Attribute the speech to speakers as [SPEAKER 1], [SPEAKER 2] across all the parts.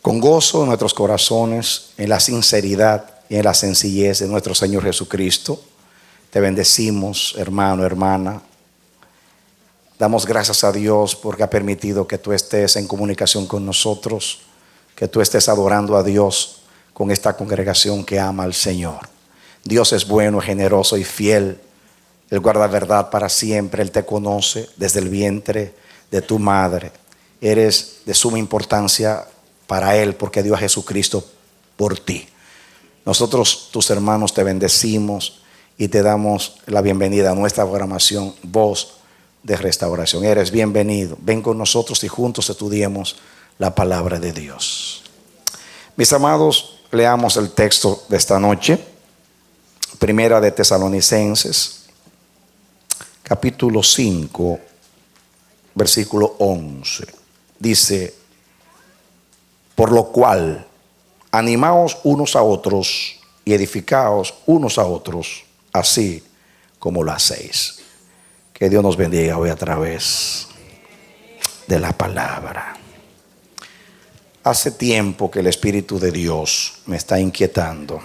[SPEAKER 1] Con gozo en nuestros corazones, en la sinceridad y en la sencillez de nuestro Señor Jesucristo, te bendecimos, hermano, hermana. Damos gracias a Dios porque ha permitido que tú estés en comunicación con nosotros, que tú estés adorando a Dios con esta congregación que ama al Señor. Dios es bueno, generoso y fiel. Él guarda verdad para siempre. Él te conoce desde el vientre de tu madre. Eres de suma importancia para Él porque dio a Jesucristo por ti. Nosotros, tus hermanos, te bendecimos y te damos la bienvenida a nuestra programación Voz de Restauración. Eres bienvenido. Ven con nosotros y juntos estudiemos la palabra de Dios. Mis amados, leamos el texto de esta noche. Primera de Tesalonicenses, capítulo 5, versículo 11. Dice: por lo cual, animaos unos a otros y edificaos unos a otros, así como lo hacéis. Que Dios nos bendiga hoy a través de la palabra. Hace tiempo que el Espíritu de Dios me está inquietando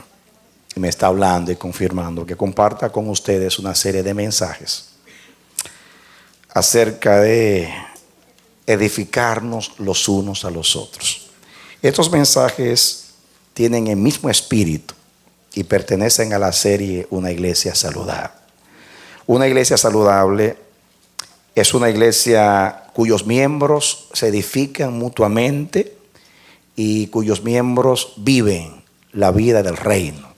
[SPEAKER 1] y me está hablando y confirmando que comparta con ustedes una serie de mensajes acerca de edificarnos los unos a los otros. Estos mensajes tienen el mismo espíritu y pertenecen a la serie Una Iglesia Saludable. Una iglesia saludable es una iglesia cuyos miembros se edifican mutuamente y cuyos miembros viven la vida del reino.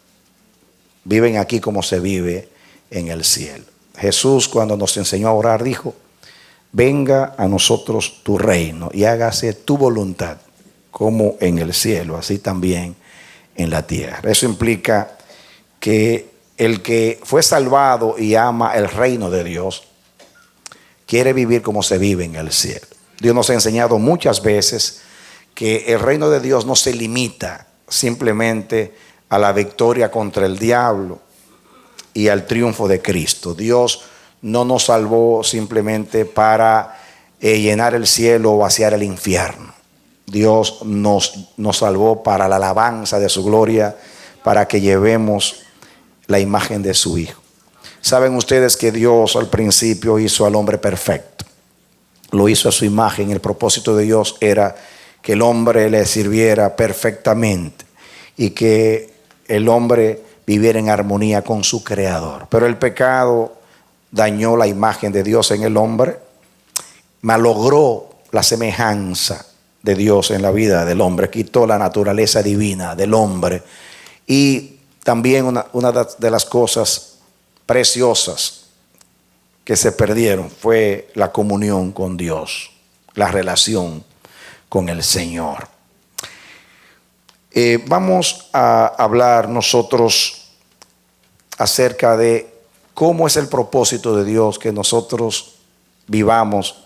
[SPEAKER 1] Viven aquí como se vive en el cielo. Jesús, cuando nos enseñó a orar, dijo: venga a nosotros tu reino y hágase tu voluntad, como en el cielo, así también en la tierra. Eso implica que el que fue salvado y ama el reino de Dios quiere vivir como se vive en el cielo. Dios nos ha enseñado muchas veces que el reino de Dios no se limita simplemente a la victoria contra el diablo y al triunfo de Cristo. Dios no nos salvó simplemente para llenar el cielo o vaciar el infierno. Dios nos salvó para la alabanza de su gloria, para que llevemos la imagen de su Hijo. Saben ustedes que Dios al principio hizo al hombre perfecto. Lo hizo a su imagen. El propósito de Dios era que el hombre le sirviera perfectamente y que el hombre viviera en armonía con su Creador. Pero el pecado dañó la imagen de Dios en el hombre, malogró la semejanza de Dios en la vida del hombre, quitó la naturaleza divina del hombre. Y también una de las cosas preciosas que se perdieron fue la comunión con Dios, la relación con el Señor. Vamos a hablar nosotros acerca de cómo es el propósito de Dios que nosotros vivamos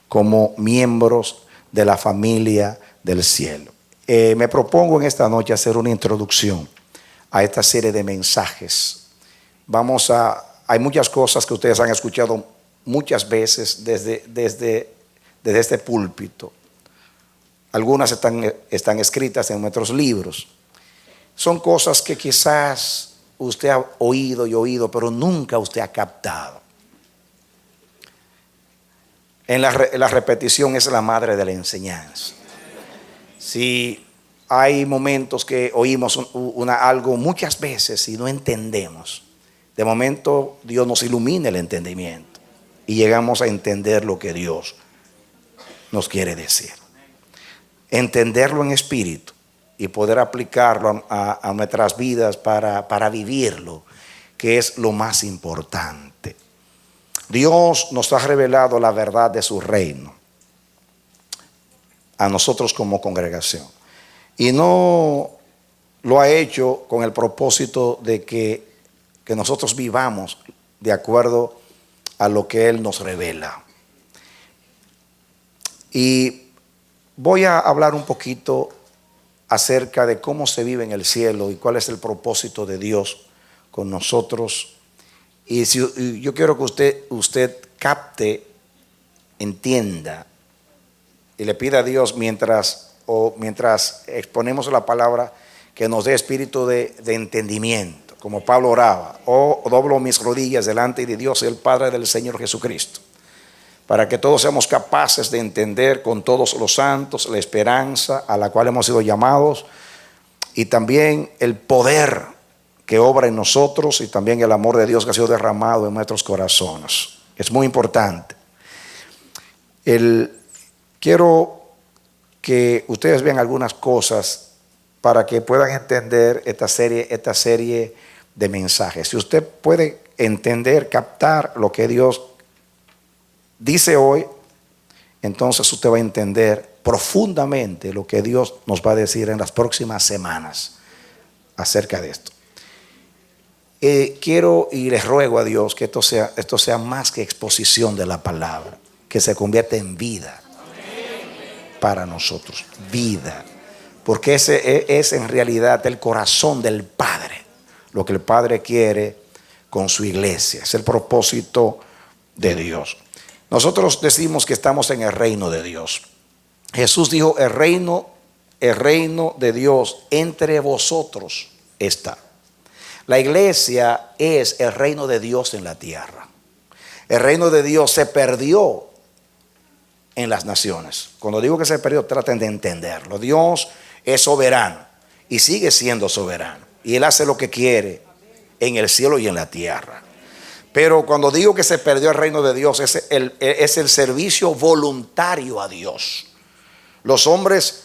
[SPEAKER 1] como miembros de la familia del cielo. Me propongo en esta noche hacer una introducción a esta serie de mensajes. Hay muchas cosas que ustedes han escuchado muchas veces desde este púlpito. Algunas están escritas en nuestros libros. Son cosas que quizás usted ha oído, pero nunca usted ha captado. La repetición es la madre de la enseñanza. Si hay momentos que oímos algo muchas veces y no entendemos, de momento Dios nos ilumina el entendimiento y llegamos a entender lo que Dios nos quiere decir. Entenderlo en espíritu y poder aplicarlo a nuestras vidas para vivirlo, que es lo más importante. Dios nos ha revelado la verdad de su reino a nosotros como congregación. Y no lo ha hecho con el propósito de que nosotros vivamos de acuerdo a lo que Él nos revela. Y voy a hablar un poquito acerca de cómo se vive en el cielo y cuál es el propósito de Dios con nosotros. Y yo quiero que usted capte, entienda y le pida a Dios mientras o mientras exponemos la palabra, que nos dé espíritu de entendimiento, como Pablo oraba: oh, doblo mis rodillas delante de Dios, el Padre del Señor Jesucristo, para que todos seamos capaces de entender con todos los santos la esperanza a la cual hemos sido llamados, y también el poder que obra en nosotros, y también el amor de Dios que ha sido derramado en nuestros corazones. Es muy importante. Quiero que ustedes vean algunas cosas para que puedan entender esta serie de mensajes. Si usted puede entender, captar lo que Dios dice hoy, entonces usted va a entender profundamente lo que Dios nos va a decir en las próximas semanas acerca de esto. Quiero y les ruego a Dios que esto sea más que exposición de la palabra, que se convierta en vida para nosotros, vida, porque ese es en realidad el corazón del Padre, lo que el Padre quiere con su iglesia, es el propósito de Dios. Nosotros decimos que estamos en el reino de Dios. Jesús dijo: el reino de Dios entre vosotros está. La iglesia es el reino de Dios en la tierra. El reino de Dios se perdió en las naciones. Cuando digo que se perdió, traten de entenderlo. Dios es soberano y sigue siendo soberano, y Él hace lo que quiere en el cielo y en la tierra. Pero cuando digo que se perdió el reino de Dios, es el servicio voluntario a Dios. Los hombres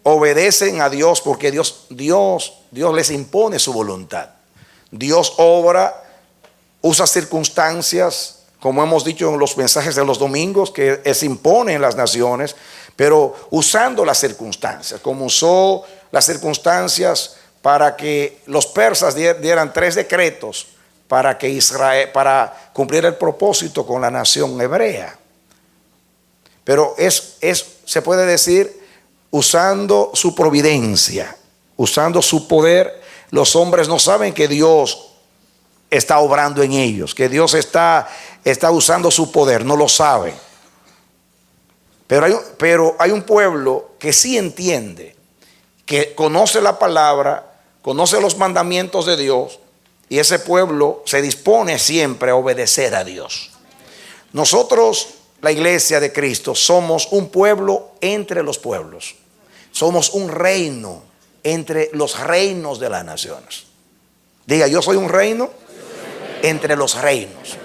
[SPEAKER 1] obedecen a Dios porque Dios les impone su voluntad. Dios obra, usa circunstancias, como hemos dicho en los mensajes de los domingos, que se impone en las naciones, pero usando las circunstancias, como usó las circunstancias para que los persas dieran 3 decretos para para cumplir el propósito con la nación hebrea. Pero se puede decir, usando su providencia, usando su poder. Los hombres no saben que Dios está obrando en ellos, que Dios está usando su poder, no lo saben. Pero hay un pueblo que sí entiende, que conoce la palabra, conoce los mandamientos de Dios, y ese pueblo se dispone siempre a obedecer a Dios. Nosotros, la iglesia de Cristo, somos un pueblo entre los pueblos. Somos un reino entre los reinos de las naciones. Diga: yo soy un reino entre los reinos.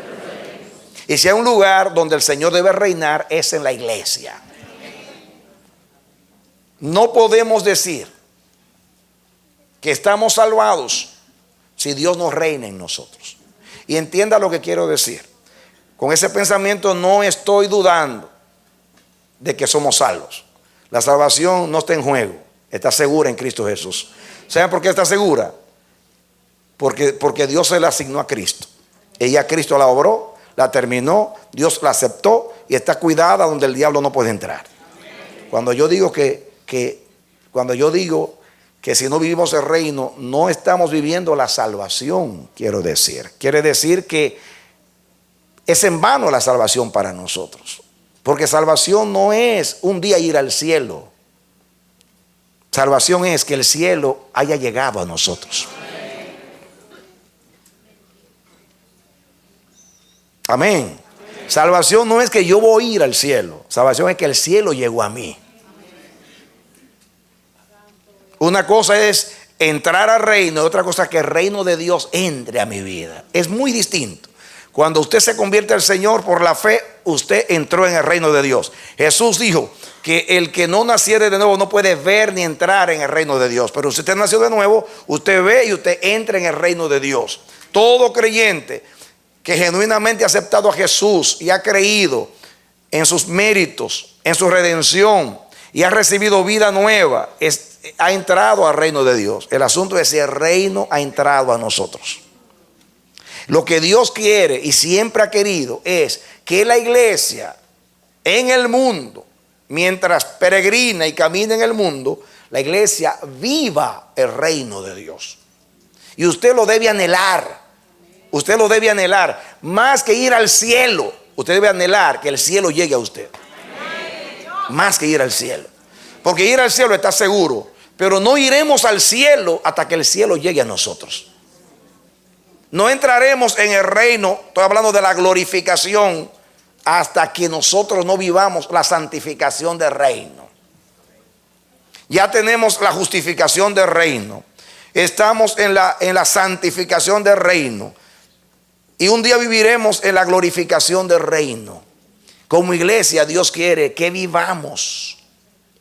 [SPEAKER 1] Y si hay un lugar donde el Señor debe reinar, es en la iglesia. No podemos decir que estamos salvados si Dios no reina en nosotros. Y entienda lo que quiero decir. Con ese pensamiento no estoy dudando de que somos salvos. La salvación no está en juego, está segura en Cristo Jesús. ¿Saben por qué está segura? Porque Dios se la asignó a Cristo. Ella, Cristo la obró, la terminó, Dios la aceptó y está cuidada donde el diablo no puede entrar. Cuando yo digo que si no vivimos el reino, no estamos viviendo la salvación, quiero decir. Quiere decir que es en vano la salvación para nosotros. Porque salvación no es un día ir al cielo. Salvación es que el cielo haya llegado a nosotros. Amén. Salvación no es que yo voy a ir al cielo. Salvación es que el cielo llegó a mí. Una cosa es entrar al reino, otra cosa es que el reino de Dios entre a mi vida. Es muy distinto. Cuando usted se convierte al Señor por la fe, usted entró en el reino de Dios. Jesús dijo que el que no naciere de nuevo no puede ver ni entrar en el reino de Dios. Pero si usted nació de nuevo, usted ve y usted entra en el reino de Dios. Todo creyente que genuinamente ha aceptado a Jesús y ha creído en sus méritos, en su redención y ha recibido vida nueva, ha entrado al reino de Dios. El asunto es si el reino ha entrado a nosotros. Lo que Dios quiere y siempre ha querido es que la iglesia en el mundo, mientras peregrina y camina en el mundo, la iglesia viva el reino de Dios. Y usted lo debe anhelar. Usted lo debe anhelar. Más que ir al cielo, usted debe anhelar que el cielo llegue a usted. Más que ir al cielo. Porque ir al cielo está seguro, pero no iremos al cielo hasta que el cielo llegue a nosotros. No entraremos en el reino, estoy hablando de la glorificación, hasta que nosotros no vivamos la santificación del reino. Ya tenemos la justificación del reino. Estamos en la santificación del reino. Y un día viviremos en la glorificación del reino. Como iglesia, Dios quiere que vivamos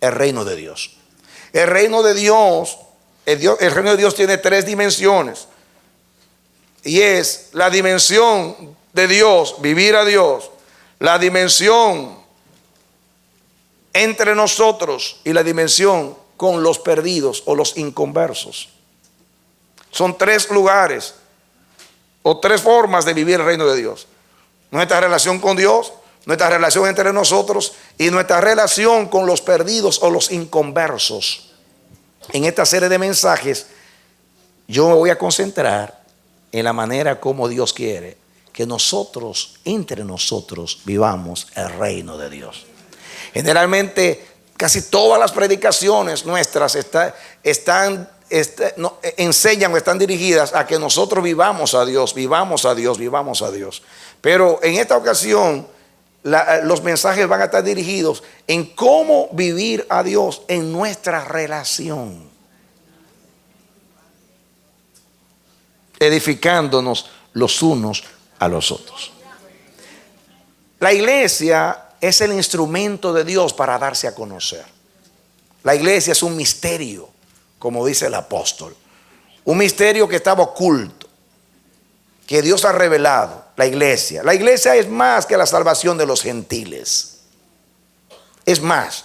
[SPEAKER 1] el reino de Dios. El reino de Dios, el reino de Dios tiene 3 dimensiones. Y es la dimensión de Dios, vivir a Dios, la dimensión entre nosotros y la dimensión con los perdidos o los inconversos. Son 3 lugares o 3 formas de vivir el reino de Dios. Nuestra relación con Dios, nuestra relación entre nosotros y nuestra relación con los perdidos o los inconversos. En esta serie de mensajes yo me voy a concentrar en la manera como Dios quiere que nosotros, entre nosotros, vivamos el reino de Dios. Generalmente, casi todas las predicaciones nuestras enseñan o están dirigidas a que nosotros vivamos a Dios, vivamos a Dios, vivamos a Dios. Pero en esta ocasión, los mensajes van a estar dirigidos en cómo vivir a Dios en nuestra relación, edificándonos los unos a los otros. La iglesia es el instrumento de Dios para darse a conocer. La iglesia es un misterio, como dice el apóstol. Un misterio que estaba oculto, que Dios ha revelado. La iglesia es más que la salvación de los gentiles. Es más,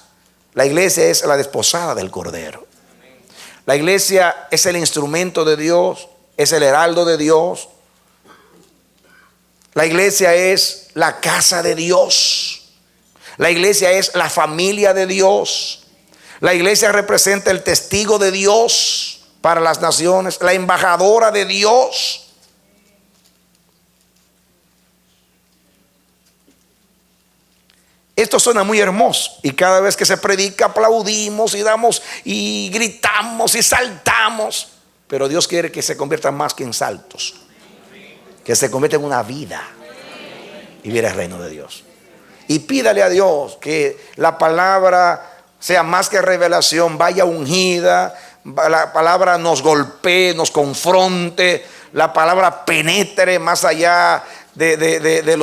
[SPEAKER 1] la iglesia es la desposada del Cordero. La iglesia es el instrumento de Dios, es el heraldo de Dios. La iglesia es la casa de Dios. La iglesia es la familia de Dios. La iglesia representa el testigo de Dios para las naciones, la embajadora de Dios. Esto suena muy hermoso y cada vez que se predica aplaudimos y damos y gritamos y saltamos. Pero Dios quiere que se convierta más que en saltos, que se convierta en una vida y viera el reino de Dios. Y pídale a Dios que la palabra sea más que revelación, vaya ungida, la palabra nos golpee, nos confronte, la palabra penetre más allá de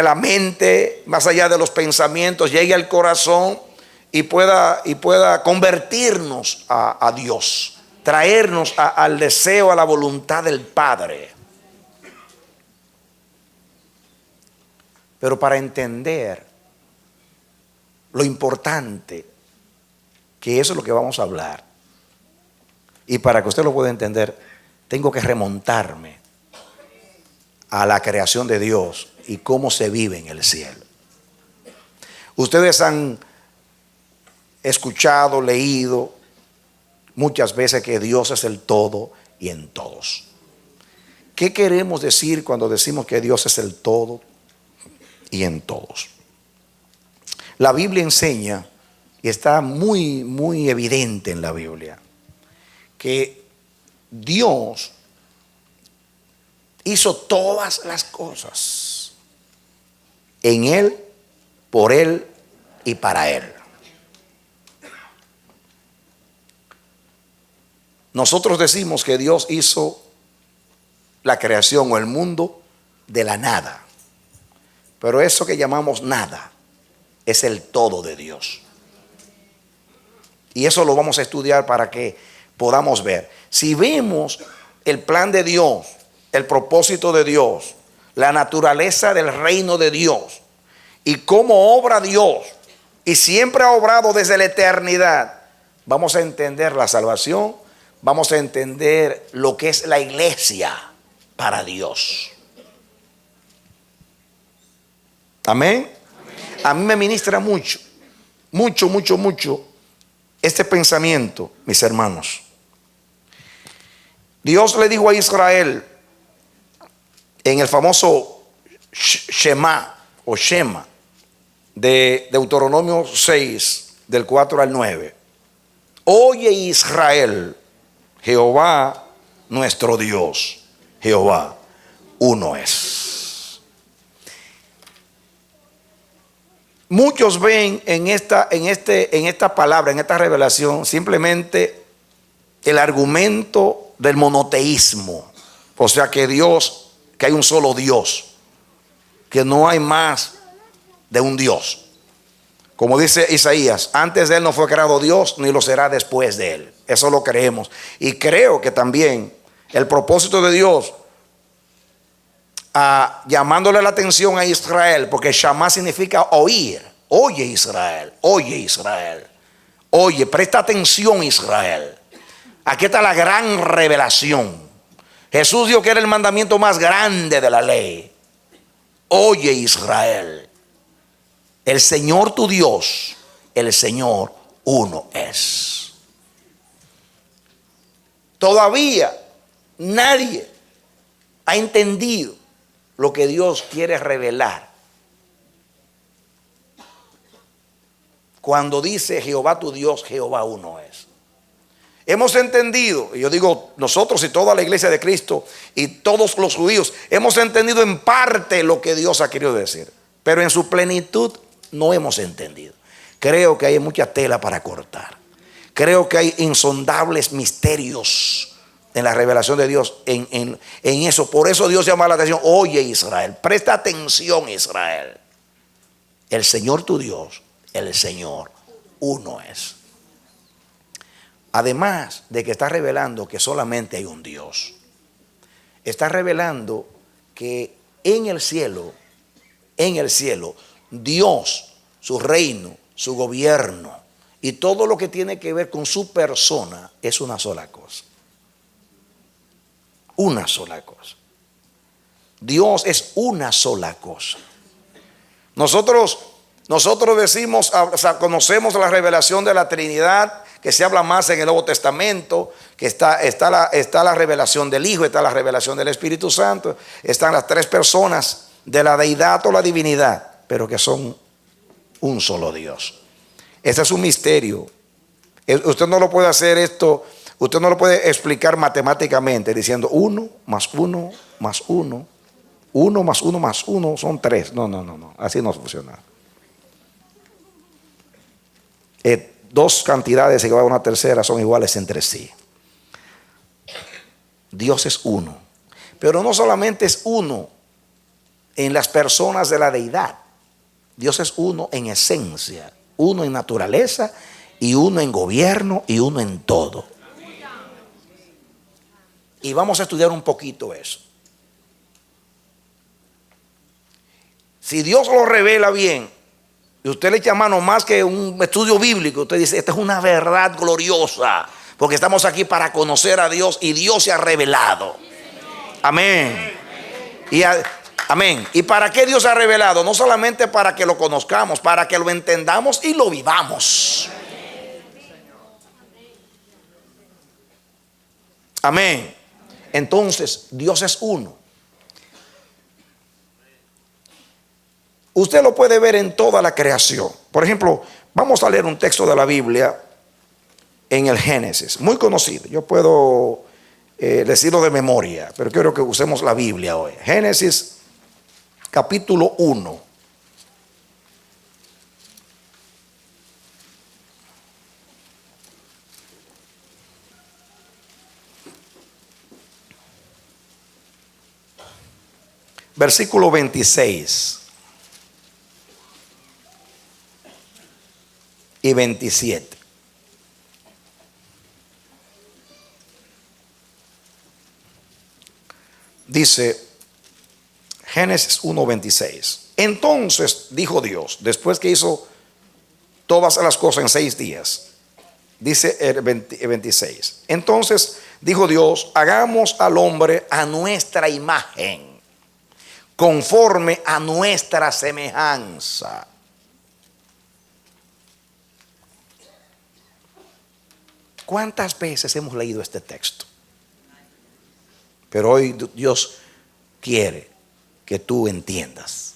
[SPEAKER 1] la mente, más allá de los pensamientos, llegue al corazón y pueda convertirnos a Dios, traernos al deseo, a la voluntad del Padre. Pero para entender lo importante, que eso es lo que vamos a hablar, y para que usted lo pueda entender, tengo que remontarme a la creación de Dios y cómo se vive en el cielo. Ustedes han escuchado, leído muchas veces que Dios es el todo y en todos. ¿Qué queremos decir cuando decimos que Dios es el todo y en todos? La Biblia enseña, y está muy, muy evidente en la Biblia, que Dios hizo todas las cosas en Él, por Él y para Él. Nosotros decimos que Dios hizo la creación o el mundo de la nada, pero eso que llamamos nada es el todo de Dios. Y eso lo vamos a estudiar para que podamos ver. Si vemos el plan de Dios, el propósito de Dios, la naturaleza del reino de Dios y cómo obra Dios, y siempre ha obrado desde la eternidad, vamos a entender la salvación, vamos a entender lo que es la iglesia para Dios. Amén. A mí me ministra mucho este pensamiento, mis hermanos. Dios le dijo a Israel en el famoso Shema o Shema de Deuteronomio 6, del 4 al 9. Oye Israel, Jehová nuestro Dios, Jehová uno es. Muchos ven en esta palabra, en esta revelación, simplemente el argumento del monoteísmo. O sea que hay un solo Dios, que no hay más de un Dios. Como dice Isaías, antes de él no fue creado Dios, ni lo será después de él. Eso lo creemos. Y creo que también el propósito de Dios, llamándole la atención a Israel, porque Shamá significa oír. Oye Israel, oye Israel. Oye, presta atención Israel. Aquí está la gran revelación. Jesús dijo que era el mandamiento más grande de la ley. Oye Israel. El Señor tu Dios, el Señor uno es. Todavía nadie ha entendido lo que Dios quiere revelar cuando dice Jehová tu Dios, Jehová uno es. Hemos entendido, y yo digo nosotros y toda la iglesia de Cristo y todos los judíos, hemos entendido en parte lo que Dios ha querido decir, pero en su plenitud no hemos entendido. Creo que hay mucha tela para cortar. Creo que hay insondables misterios en la revelación de Dios en eso. Por eso Dios llama la atención. Oye Israel, presta atención Israel. El Señor tu Dios, el Señor uno es. Además de que está revelando que solamente hay un Dios, está revelando que en el cielo, Dios, su reino, su gobierno y todo lo que tiene que ver con su persona es una sola cosa. Una sola cosa. Dios es una sola cosa. Nosotros decimos, o sea, conocemos la revelación de la Trinidad, que se habla más en el Nuevo Testamento, que está la revelación del Hijo, está la revelación del Espíritu Santo, están las tres personas de la deidad o la divinidad, pero que son un solo Dios. Ese es un misterio. Usted no lo puede hacer esto, usted no lo puede explicar matemáticamente diciendo 1 más 1 más 1, 1 más 1 más 1 son 3. No, así no funciona. Dos cantidades igual a una tercera son iguales entre sí. Dios es uno, pero no solamente es uno en las personas de la deidad. Dios es uno en esencia, uno en naturaleza y uno en gobierno y uno en todo. Y vamos a estudiar un poquito eso. Si Dios lo revela bien y usted le echa mano más que un estudio bíblico, usted dice, esta es una verdad gloriosa, porque estamos aquí para conocer a Dios y Dios se ha revelado. Amén. Amén. ¿Y para qué Dios se ha revelado? No solamente para que lo conozcamos, para que lo entendamos y lo vivamos. Amén. Entonces, Dios es uno. Usted lo puede ver en toda la creación. Por ejemplo, vamos a leer un texto de la Biblia en el Génesis, muy conocido. Yo puedo decirlo de memoria, pero quiero que usemos la Biblia hoy. Génesis capítulo 1. Versículo 26 y 27. Dice Génesis 1:26. Entonces dijo Dios, después que hizo todas las cosas en 6 días, dice el 26. Entonces dijo Dios, hagamos al hombre a nuestra imagen, conforme a nuestra semejanza. ¿Cuántas veces hemos leído este texto? Pero hoy Dios quiere que tú entiendas.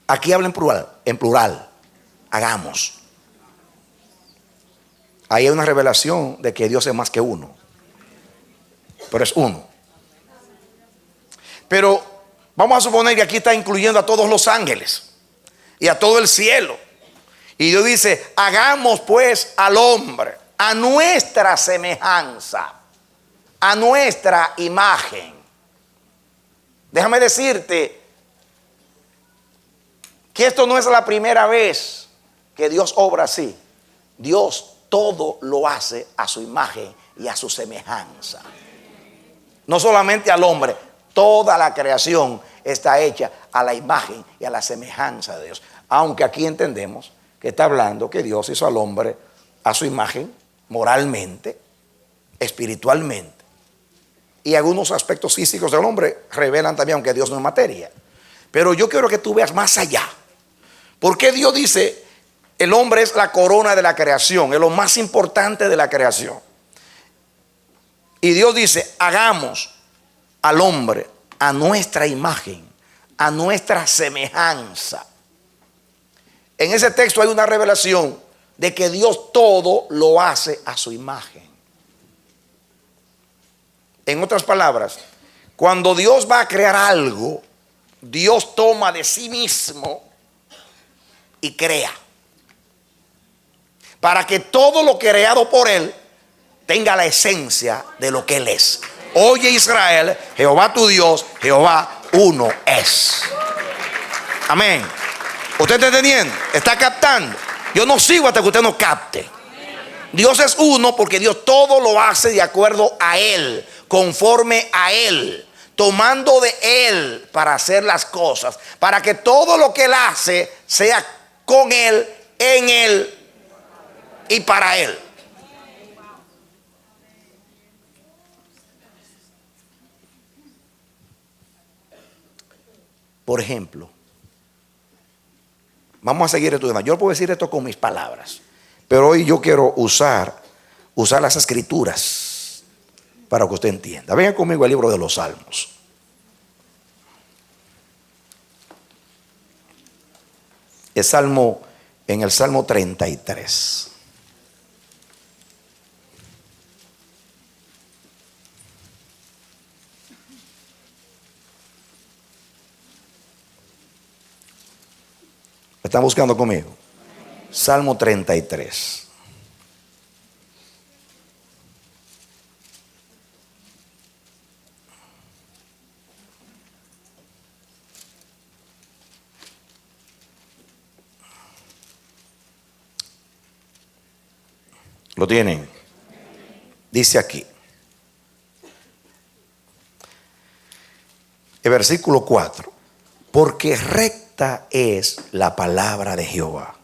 [SPEAKER 1] Aquí habla en plural, hagamos. Ahí hay una revelación de que Dios es más que uno, pero es uno. Pero vamos a suponer que aquí está incluyendo a todos los ángeles y a todo el cielo. Y Dios dice: hagamos pues al hombre a nuestra semejanza, a nuestra imagen. Déjame decirte que esto no es la primera vez que Dios obra así. Dios todo lo hace a su imagen y a su semejanza. No solamente al hombre, toda la creación está hecha a la imagen y a la semejanza de Dios. Aunque aquí entendemos que está hablando que Dios hizo al hombre a su imagen, moralmente, espiritualmente. Y algunos aspectos físicos del hombre revelan también, aunque Dios no es materia. Pero yo quiero que tú veas más allá. Porque Dios dice: el hombre es la corona de la creación, es lo más importante de la creación. Y Dios dice: hagamos al hombre a nuestra imagen, a nuestra semejanza. En ese texto hay una revelación de que Dios todo lo hace a su imagen. En otras palabras, cuando Dios va a crear algo, Dios toma de sí mismo y crea, para que todo lo creado por Él tenga la esencia de lo que Él es. Oye Israel, Jehová tu Dios, Jehová uno es. Amén. ¿Usted está entendiendo? ¿Está captando? Yo no sigo hasta que usted no capte. Dios es uno porque Dios todo lo hace de acuerdo a Él, conforme a Él, tomando de Él para hacer las cosas, para que todo lo que Él hace sea con Él, en Él y para Él. Por ejemplo, vamos a seguir estudiando. Yo puedo decir esto con mis palabras, pero hoy yo quiero usar las escrituras para que usted entienda. Venga conmigo al libro de los Salmos. En el Salmo 33. ¿Están buscando conmigo? Salmo 33. ¿Lo tienen? Dice aquí, el versículo 4: porque recta es la palabra de Jehová,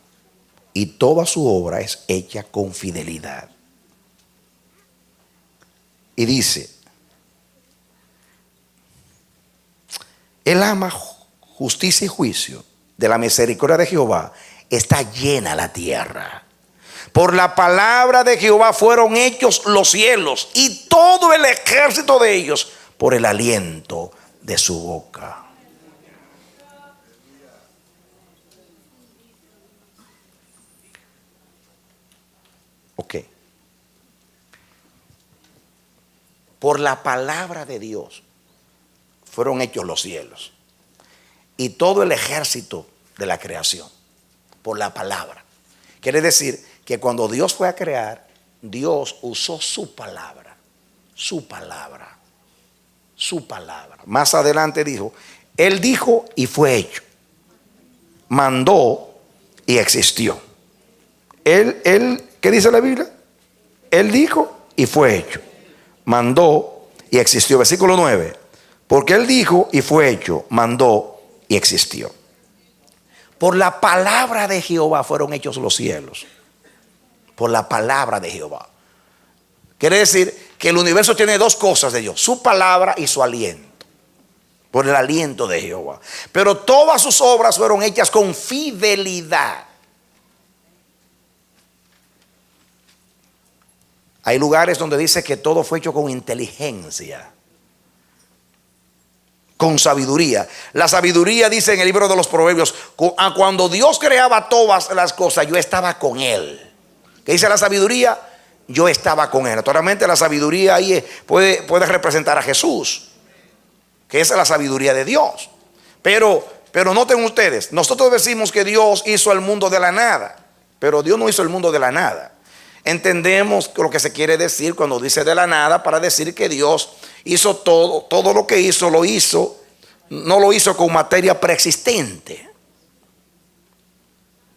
[SPEAKER 1] y toda su obra es hecha con fidelidad. Y dice: Él ama justicia y juicio. De la misericordia de Jehová está llena la tierra. Por la palabra de Jehová fueron hechos los cielos, y todo el ejército de ellos por el aliento de su boca. Ok. Por la palabra de Dios fueron hechos los cielos y todo el ejército de la creación. Por la palabra. Quiere decir que cuando Dios fue a crear, Dios usó su palabra. Su palabra. Su palabra. Más adelante dijo: Él dijo y fue hecho. Mandó y existió. ¿Qué dice la Biblia? Él dijo y fue hecho. Mandó y existió. Versículo 9. Porque Él dijo y fue hecho, mandó y existió. Por la palabra de Jehová fueron hechos los cielos. Por la palabra de Jehová. Quiere decir que el universo tiene dos cosas de Dios: su palabra y su aliento. Por el aliento de Jehová. Pero todas sus obras fueron hechas con fidelidad. Hay lugares donde dice que todo fue hecho con inteligencia, con sabiduría. La sabiduría, dice en el libro de los Proverbios, cuando Dios creaba todas las cosas, yo estaba con Él. ¿Qué dice la sabiduría? yo estaba con él. Naturalmente la sabiduría ahí puede representar a Jesús, que esa es la sabiduría de Dios. Pero noten ustedes, nosotros decimos que Dios hizo el mundo de la nada, pero Dios no hizo el mundo de la nada. Entendemos lo que se quiere decir cuando dice de la nada, para decir que Dios hizo todo lo que hizo, no lo hizo con materia preexistente.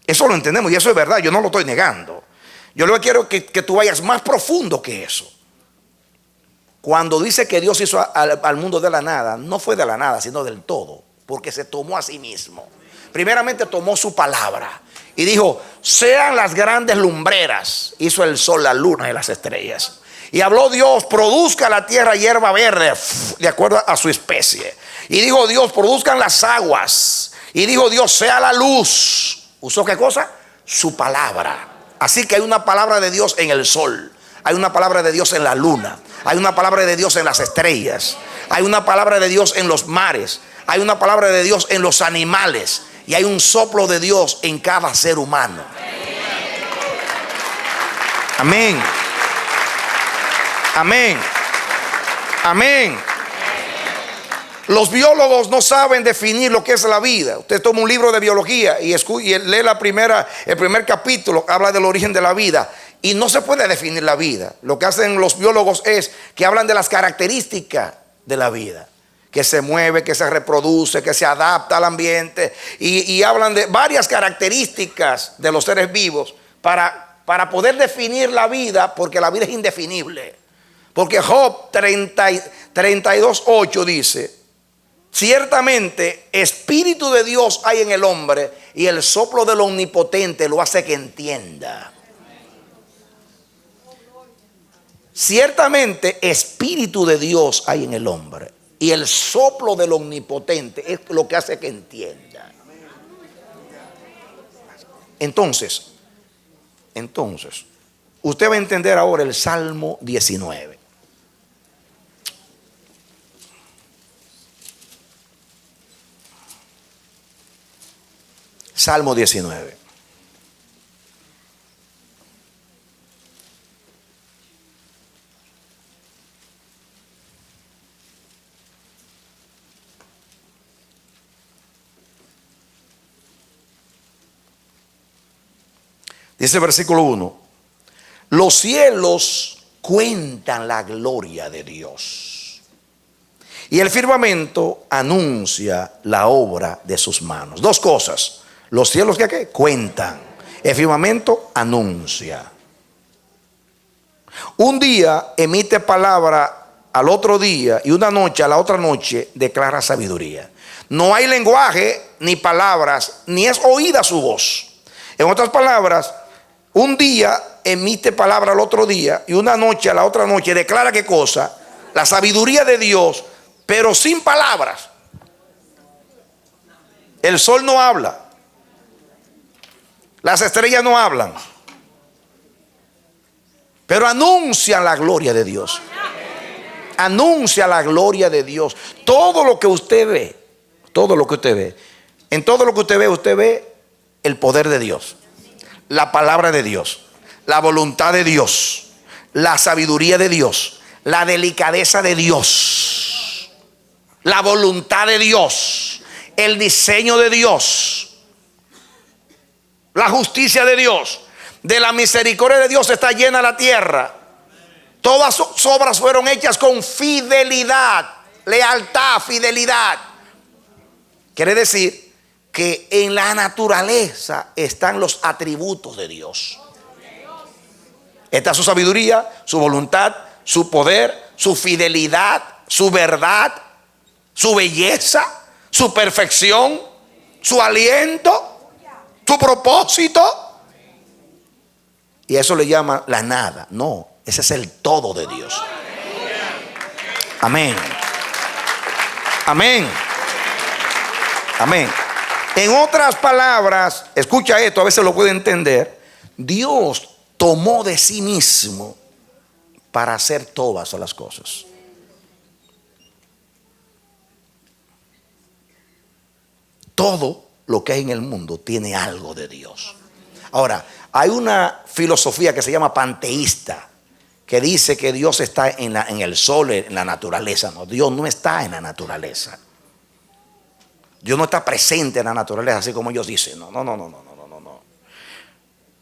[SPEAKER 1] Eso lo entendemos y eso es verdad, yo no lo estoy negando. Yo lo que quiero es que tú vayas más profundo que eso. Cuando dice que Dios hizo al mundo de la nada, no fue de la nada, sino del todo, porque se tomó a sí mismo. Primeramente tomó su palabra y dijo: sean las grandes lumbreras. Hizo el sol, la luna y las estrellas. Y habló Dios: produzca la tierra hierba verde de acuerdo a su especie. Y dijo Dios: produzcan las aguas. Y dijo Dios: sea la luz. ¿Usó qué cosa? Su palabra. Así que hay una palabra de Dios en el sol, hay una palabra de Dios en la luna, hay una palabra de Dios en las estrellas, hay una palabra de Dios en los mares, hay una palabra de Dios en los animales, y hay un soplo de Dios en cada ser humano. Amén. Amén. Amén. Los biólogos no saben definir lo que es la vida. Usted toma un libro de biología y lee el primer capítulo, habla del origen de la vida, y no se puede definir la vida. Lo que hacen los biólogos es que hablan de las características de la vida, que se mueve, que se reproduce, que se adapta al ambiente, y hablan de varias características de los seres vivos para poder definir la vida, porque la vida es indefinible. Porque Job 32:8 dice: ciertamente espíritu de Dios hay en el hombre, y el soplo del omnipotente lo hace que entienda. Ciertamente espíritu de Dios hay en el hombre, y el soplo del omnipotente es lo que hace que entienda. Entonces, usted va a entender ahora el Salmo 19. Salmo 19. Dice el versículo 1: los cielos cuentan la gloria de Dios, y el firmamento anuncia la obra de sus manos. Dos cosas: los cielos que cuentan, el firmamento anuncia. Un día emite palabra al otro día, y una noche a la otra noche declara sabiduría. No hay lenguaje ni palabras, ni es oída su voz. En otras palabras, un día emite palabra al otro día, y una noche a la otra noche declara ¿qué cosa? La sabiduría de Dios, pero sin palabras. El sol no habla, las estrellas no hablan, pero anuncian la gloria de Dios. Anuncia la gloria de Dios. Todo lo que usted ve, en todo lo que usted ve el poder de Dios, la palabra de Dios, la voluntad de Dios, la sabiduría de Dios, la delicadeza de Dios, la voluntad de Dios, el diseño de Dios, la justicia de Dios, de la misericordia de Dios está llena la tierra. Todas sus obras fueron hechas con fidelidad, lealtad, fidelidad. Quiere decir que en la naturaleza están los atributos de Dios. Está su sabiduría, su voluntad, su poder, su fidelidad, su verdad, su belleza, su perfección, su aliento, su propósito. Y eso le llama la nada. No, ese es el todo de Dios. Amén. Amén. Amén. En otras palabras, escucha esto, a veces lo puede entender. Dios tomó de sí mismo para hacer todas las cosas. Todo lo que hay en el mundo tiene algo de Dios. Ahora, hay una filosofía que se llama panteísta, que dice que Dios está en el sol, en la naturaleza. No, Dios no está en la naturaleza. Dios no está presente en la naturaleza, así como ellos dicen. No.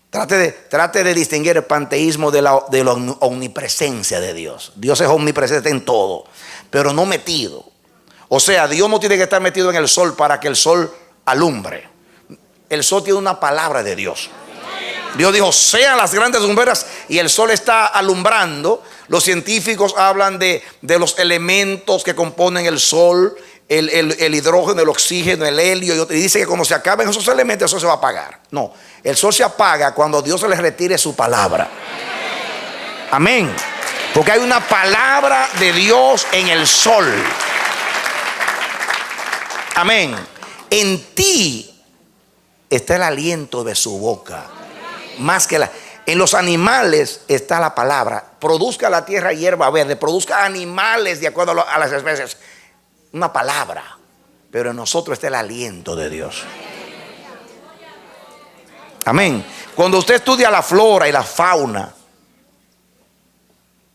[SPEAKER 1] Trate de distinguir el panteísmo de la omnipresencia de Dios. Dios es omnipresente en todo, pero no metido. O sea, Dios no tiene que estar metido en el sol para que el sol alumbre. El sol tiene una palabra de Dios. Dios dijo, sean las grandes lumbreras, y el sol está alumbrando. Los científicos hablan de los elementos que componen el sol, el hidrógeno, el oxígeno, el helio, y dice que cuando se acaben esos elementos, eso se va a apagar. No, el sol se apaga cuando Dios se les retire su palabra. Amén. Porque hay una palabra de Dios en el sol. Amén. En ti está el aliento de su boca. Más que en los animales está la palabra. Produzca la tierra hierba verde, produzca animales de acuerdo a las especies. Una palabra. Pero en nosotros está el aliento de Dios. Amén. Cuando usted estudia la flora y la fauna,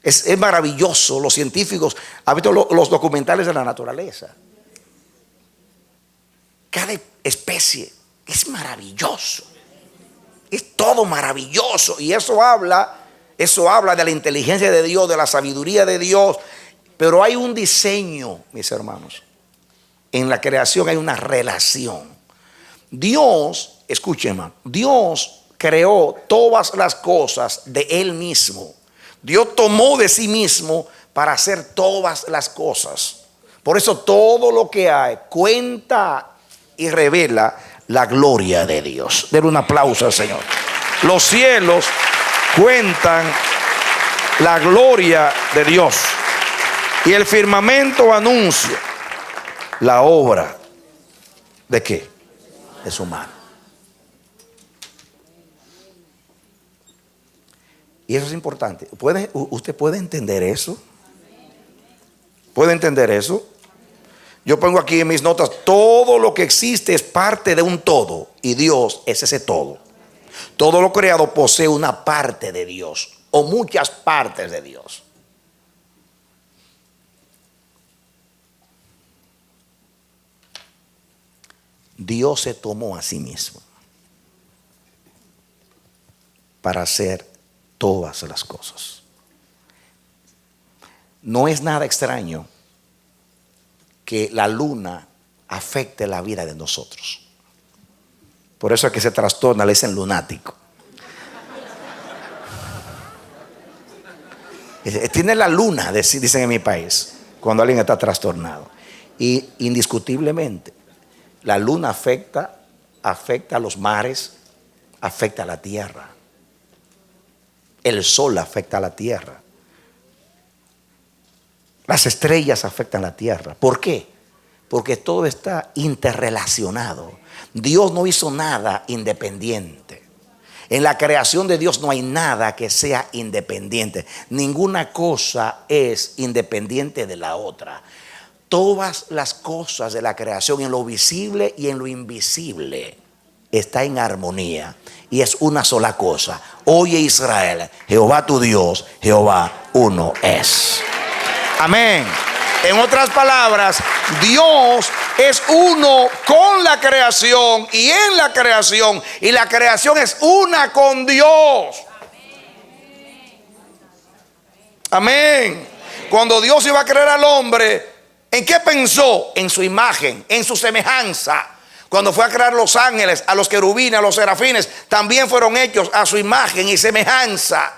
[SPEAKER 1] es maravilloso. Los científicos han visto los documentales de la naturaleza. Cada especie es maravilloso. Es todo maravilloso. Y eso habla de la inteligencia de Dios, de la sabiduría de Dios. Pero hay un diseño, mis hermanos. En la creación hay una relación. Dios, escúcheme, Dios creó todas las cosas de Él mismo. Dios tomó de sí mismo para hacer todas las cosas. Por eso todo lo que hay cuenta y revela la gloria de Dios. Denle un aplauso al Señor. Los cielos cuentan la gloria de Dios, y el firmamento anuncia la obra ¿de qué? De su mano. Y eso es importante. ¿Usted puede entender eso? ¿Puede entender eso? Yo pongo aquí en mis notas, todo lo que existe es parte de un todo, y Dios es ese todo. Todo lo creado posee una parte de Dios, o muchas partes de Dios. Dios se tomó a sí mismo para hacer todas las cosas. No es nada extraño que la luna afecte la vida de nosotros. Por eso es que se trastorna, le dicen lunático. Tiene la luna, dicen en mi país, cuando alguien está trastornado. Y indiscutiblemente, la luna afecta a los mares, afecta a la tierra. El sol afecta a la tierra. Las estrellas afectan a la tierra. ¿Por qué? Porque todo está interrelacionado. Dios no hizo nada independiente. En la creación de Dios no hay nada que sea independiente. Ninguna cosa es independiente de la otra. Todas las cosas de la creación, en lo visible y en lo invisible, está en armonía. Y es una sola cosa. Oye Israel, Jehová tu Dios, Jehová uno es. Amén. En otras palabras, Dios es uno con la creación y en la creación. Y la creación es una con Dios. Amén. Cuando Dios iba a crear al hombre, ¿en qué pensó? En su imagen, en su semejanza. Cuando fue a crear los ángeles, a los querubines, a los serafines, también fueron hechos a su imagen y semejanza.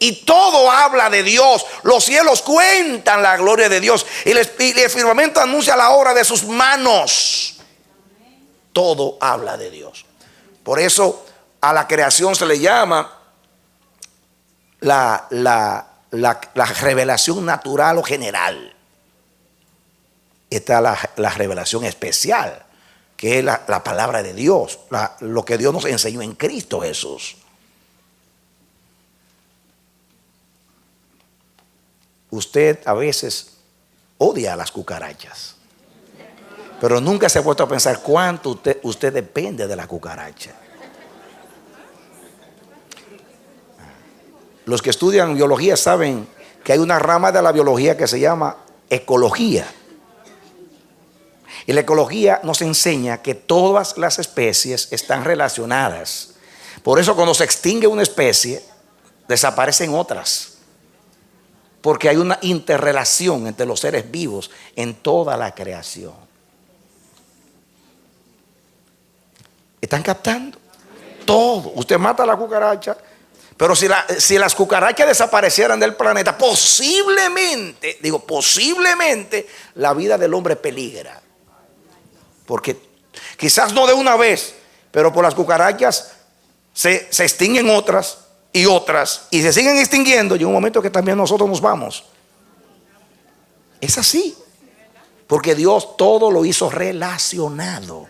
[SPEAKER 1] Y todo habla de Dios. Los cielos cuentan la gloria de Dios, y el firmamento anuncia la obra de sus manos. Todo habla de Dios. Por eso a la creación se le llama la revelación natural o general. Está la revelación especial, que es la palabra de Dios, lo que Dios nos enseñó en Cristo Jesús. Usted a veces odia a las cucarachas, pero nunca se ha puesto a pensar cuánto usted depende de la cucaracha. Los que estudian biología saben que hay una rama de la biología que se llama ecología. Y la ecología nos enseña que todas las especies están relacionadas. Por eso cuando se extingue una especie, desaparecen otras. Porque hay una interrelación entre los seres vivos en toda la creación. ¿Están captando? Todo. Usted mata a la cucaracha, pero si las cucarachas desaparecieran del planeta, posiblemente la vida del hombre peligra. Porque quizás no de una vez, pero por las cucarachas se extinguen otras y se siguen extinguiendo. Y en un momento que también nosotros nos vamos. Es así. Porque Dios todo lo hizo relacionado.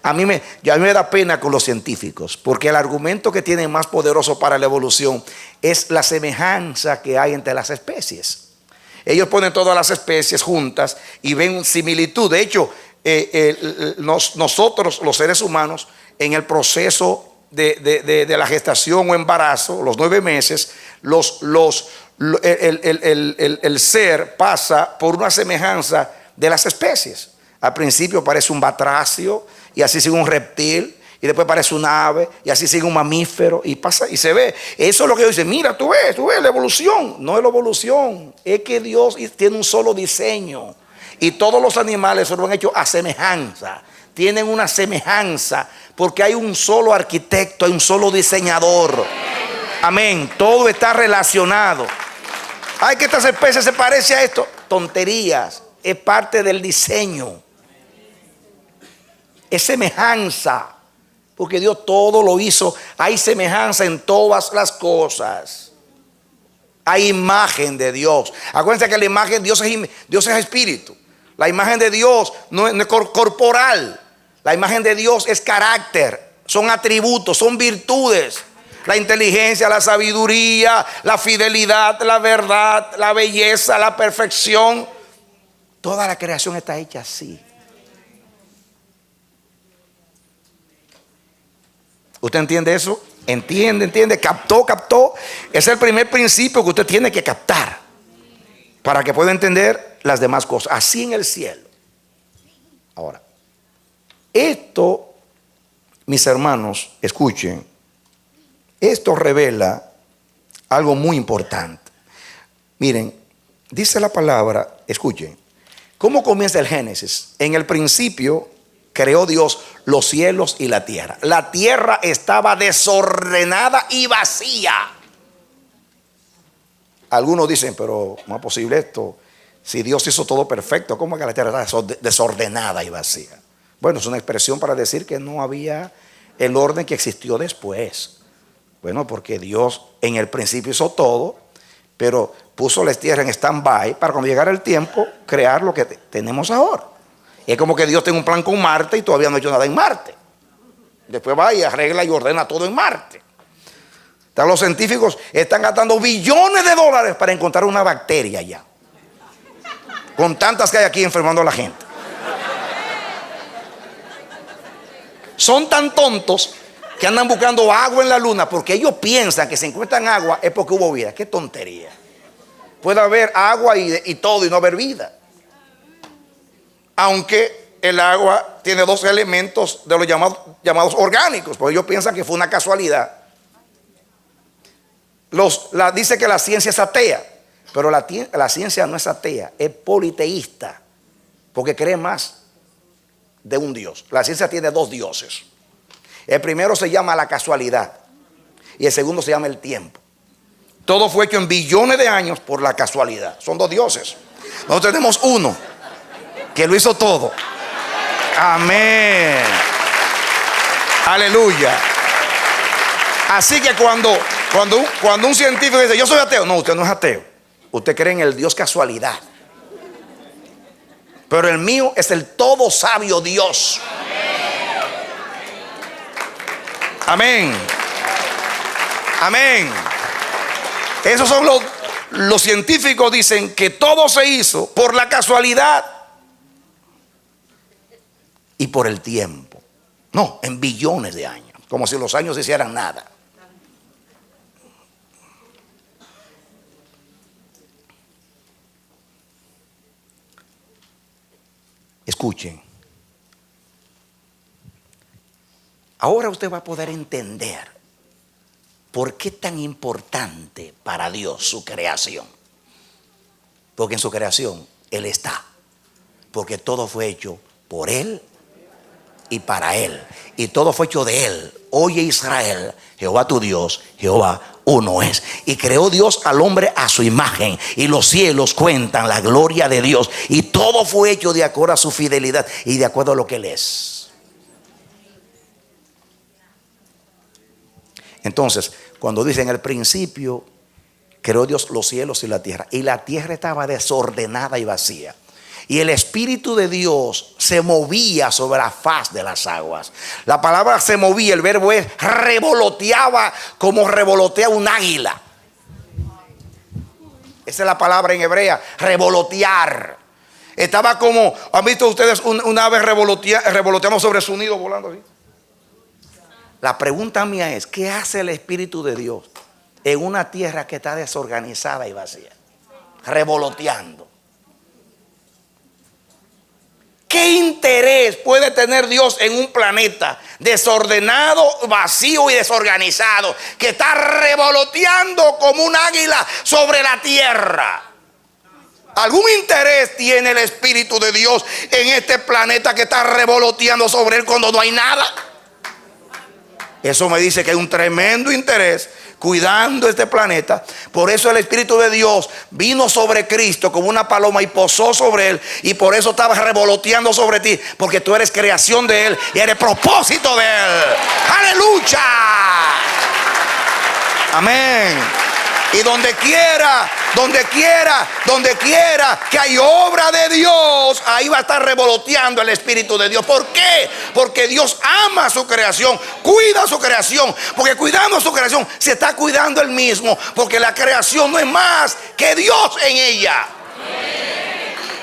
[SPEAKER 1] A mí me da pena con los científicos, porque el argumento que tienen más poderoso para la evolución es la semejanza que hay entre las especies. Ellos ponen todas las especies juntas y ven similitud. De hecho, nosotros los seres humanos, en el proceso de la gestación o embarazo, los 9 meses, el ser pasa por una semejanza de las especies. Al principio parece un batracio, y así sigue un reptil, y después parece un ave, y así sigue un mamífero, y pasa y se ve. Eso es lo que Dios dice. Mira, tú ves la evolución. No es la evolución, es que Dios tiene un solo diseño. Y todos los animales se lo han hecho a semejanza. Tienen una semejanza porque hay un solo arquitecto, hay un solo diseñador. Amén. Todo está relacionado. Ay, que estas especies se parecen a esto. Tonterías. Es parte del diseño. Es semejanza. Porque Dios todo lo hizo. Hay semejanza en todas las cosas. Hay imagen de Dios. Acuérdense que la imagen de Dios es espíritu. La imagen de Dios no es corporal. La imagen de Dios es carácter. Son atributos, son virtudes. La inteligencia, la sabiduría, la fidelidad, la verdad, la belleza, la perfección. Toda la creación está hecha así. ¿Usted entiende eso? Entiende, captó. Es el primer principio que usted tiene que captar para que pueda entender las demás cosas. Así en el cielo. Ahora, esto, mis hermanos, escuchen, esto revela algo muy importante. Miren, dice la palabra, escuchen, ¿cómo comienza el Génesis? En el principio creó Dios los cielos y la tierra. La tierra estaba desordenada y vacía. Algunos dicen, pero no es posible esto. Si Dios hizo todo perfecto, ¿cómo es que la tierra está desordenada y vacía? Bueno, es una expresión para decir que no había el orden que existió después. Bueno, porque Dios en el principio hizo todo, pero puso la tierra en stand-by para cuando llegara el tiempo crear lo que tenemos ahora. Es como que Dios tiene un plan con Marte y todavía no ha hecho nada en Marte. Después va y arregla y ordena todo en Marte. Entonces, los científicos están gastando billones de dólares para encontrar una bacteria allá, con tantas que hay aquí enfermando a la gente. Son tan tontos que andan buscando agua en la luna porque ellos piensan que si encuentran agua es porque hubo vida. Qué tontería. Puede haber agua y todo y no haber vida. Aunque el agua tiene 2 elementos de los llamados orgánicos, porque ellos piensan que fue una casualidad. Dice que la ciencia es atea, pero la ciencia no es atea, es politeísta, porque cree más de un Dios. La ciencia tiene 2 dioses. El primero se llama la casualidad y el segundo se llama el tiempo. Todo fue hecho en billones de años por la casualidad. Son 2 dioses. Nosotros tenemos uno que lo hizo todo. Amén. Aleluya. Así que cuando un científico dice, yo soy ateo. No, usted no es ateo. Usted cree en el Dios casualidad. Pero el mío es el todo sabio Dios. Amén. Amén. Esos son los científicos dicen que todo se hizo por la casualidad y por el tiempo. No, en billones de años, como si los años hicieran nada. Escuchen. Ahora usted va a poder entender por qué es tan importante para Dios su creación. Porque en su creación Él está. Porque todo fue hecho por Él y para Él. Y todo fue hecho de Él. Oye Israel, Jehová tu Dios, Jehová uno es. Y creó Dios al hombre a su imagen. Y los cielos cuentan la gloria de Dios. Y todo fue hecho de acuerdo a su fidelidad y de acuerdo a lo que Él es. Entonces, cuando dice en el principio creó Dios los cielos y la tierra, y la tierra estaba desordenada y vacía, y el Espíritu de Dios se movía sobre la faz de las aguas. La palabra se movía, el verbo es revoloteaba, como revolotea un águila. Esa es la palabra en hebrea, revolotear. Estaba como, ¿han visto ustedes un ave revoloteando sobre su nido volando así? La pregunta mía es, ¿qué hace el Espíritu de Dios en una tierra que está desorganizada y vacía? Revoloteando. ¿Qué interés puede tener Dios en un planeta desordenado, vacío y desorganizado, que está revoloteando como un águila sobre la tierra? ¿Algún interés tiene el Espíritu de Dios en este planeta que está revoloteando sobre él cuando no hay nada? Eso me dice que hay un tremendo interés cuidando este planeta. Por eso el Espíritu de Dios vino sobre Cristo como una paloma y posó sobre él. Y por eso estaba revoloteando sobre ti, porque tú eres creación de él y eres propósito de él. ¡Aleluya! Amén. Y donde quiera que hay obra de Dios, ahí va a estar revoloteando el Espíritu de Dios. ¿Por qué? Porque Dios ama su creación, cuida su creación. Porque cuidando su creación se está cuidando él mismo. Porque la creación no es más que Dios en ella.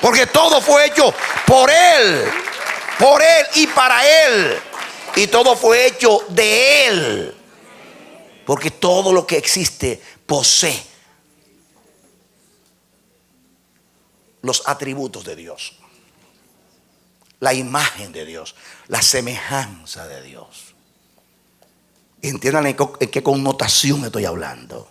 [SPEAKER 1] Porque todo fue hecho por él y para él. Y todo fue hecho de él. Porque todo lo que existe posee los atributos de Dios, la imagen de Dios, la semejanza de Dios. Entiendan en qué connotación estoy hablando.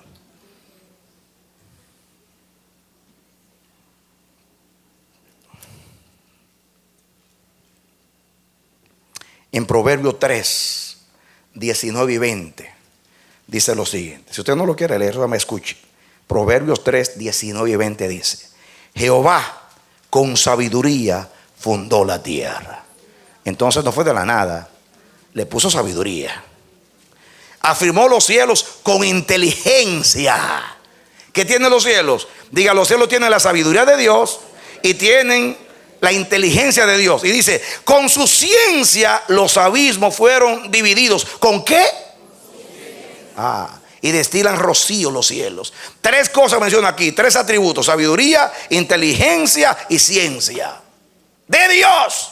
[SPEAKER 1] En Proverbios 3, 19 y 20 dice lo siguiente. Si usted no lo quiere leer, me escuche. Proverbios 3, 19 y 20 dice: Jehová con sabiduría fundó la tierra. Entonces no fue de la nada, le puso sabiduría. Afirmó los cielos con inteligencia. ¿Qué tienen los cielos? Diga, los cielos tienen la sabiduría de Dios y tienen la inteligencia de Dios. Y dice, con su ciencia los abismos fueron divididos. ¿Con qué? Y destilan rocío los cielos. Tres cosas menciona aquí, tres atributos: sabiduría, inteligencia y ciencia de Dios.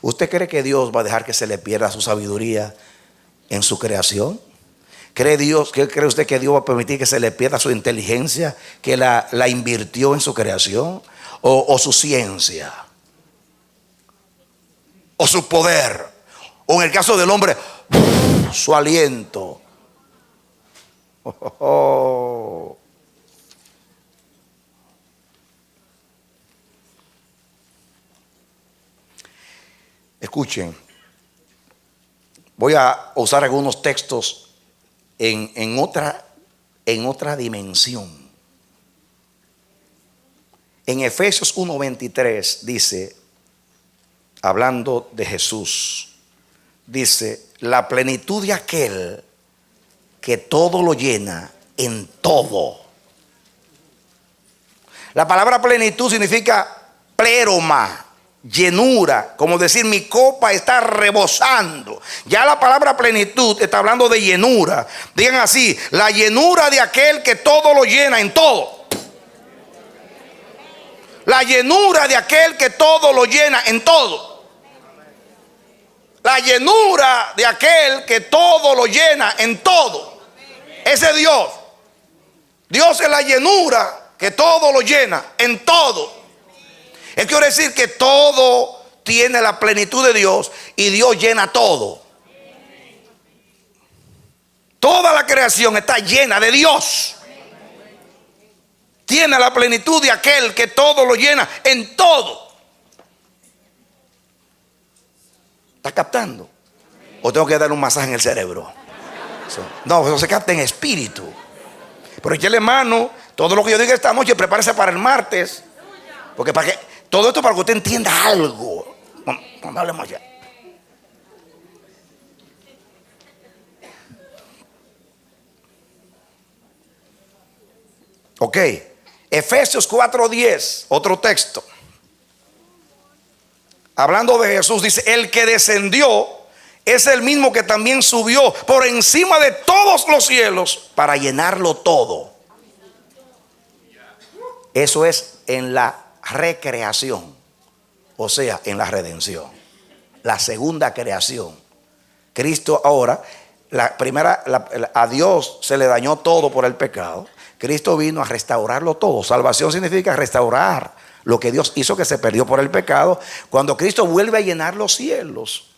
[SPEAKER 1] ¿Usted cree que Dios va a dejar que se le pierda su sabiduría en su creación? ¿Cree usted que Dios va a permitir que se le pierda su inteligencia, que la invirtió en su creación? ¿O su ciencia? ¿O su poder? O en el caso del hombre, su aliento. Escuchen, voy a usar algunos textos en otra dimensión. En Efesios 1:23 dice, hablando de Jesús, dice: la plenitud de aquel que todo lo llena en todo. La palabra plenitud significa pleroma, llenura, como decir mi copa está rebosando. Ya la palabra plenitud está hablando de llenura. Digan así: la llenura de aquel que todo lo llena en todo. La llenura de aquel que todo lo llena en todo. La llenura de aquel que todo lo llena en todo. Ese Dios. Dios es la llenura que todo lo llena, en todo. Él quiere decir que todo tiene la plenitud de Dios y Dios llena todo. Toda la creación está llena de Dios. Tiene la plenitud de aquel que todo lo llena en todo. ¿Está captando? ¿O tengo que dar un masaje en el cerebro? No, eso se capta en espíritu. Pero échale mano. Todo lo que yo diga esta noche, prepárese para el martes. Porque para que todo esto para que usted entienda algo. No hablemos ya. Ok. Efesios 4:10, otro texto. Hablando de Jesús, dice: el que descendió es el mismo que también subió por encima de todos los cielos para llenarlo todo. Eso es en la recreación, o sea, en la redención, la segunda creación. Cristo ahora, a Dios se le dañó todo por el pecado. Cristo vino a restaurarlo todo. Salvación significa restaurar lo que Dios hizo que se perdió por el pecado. Cuando Cristo vuelve a llenar los cielos,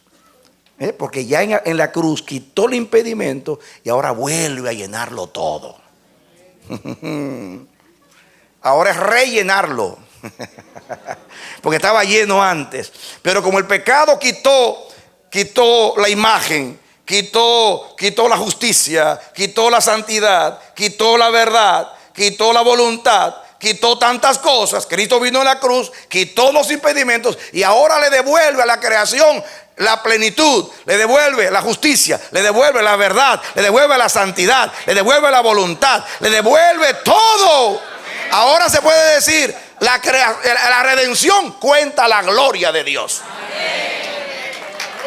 [SPEAKER 1] porque ya en la cruz quitó el impedimento y ahora vuelve a llenarlo todo. Ahora es rellenarlo. Porque estaba lleno antes. Pero como el pecado quitó la imagen, quitó la justicia, quitó la santidad, quitó la verdad, quitó la voluntad, quitó tantas cosas. Cristo vino en la cruz, quitó los impedimentos y ahora le devuelve a la creación la plenitud, le devuelve la justicia, le devuelve la verdad, le devuelve la santidad, le devuelve la voluntad, le devuelve todo. Ahora se puede decir, la redención cuenta la gloria de Dios.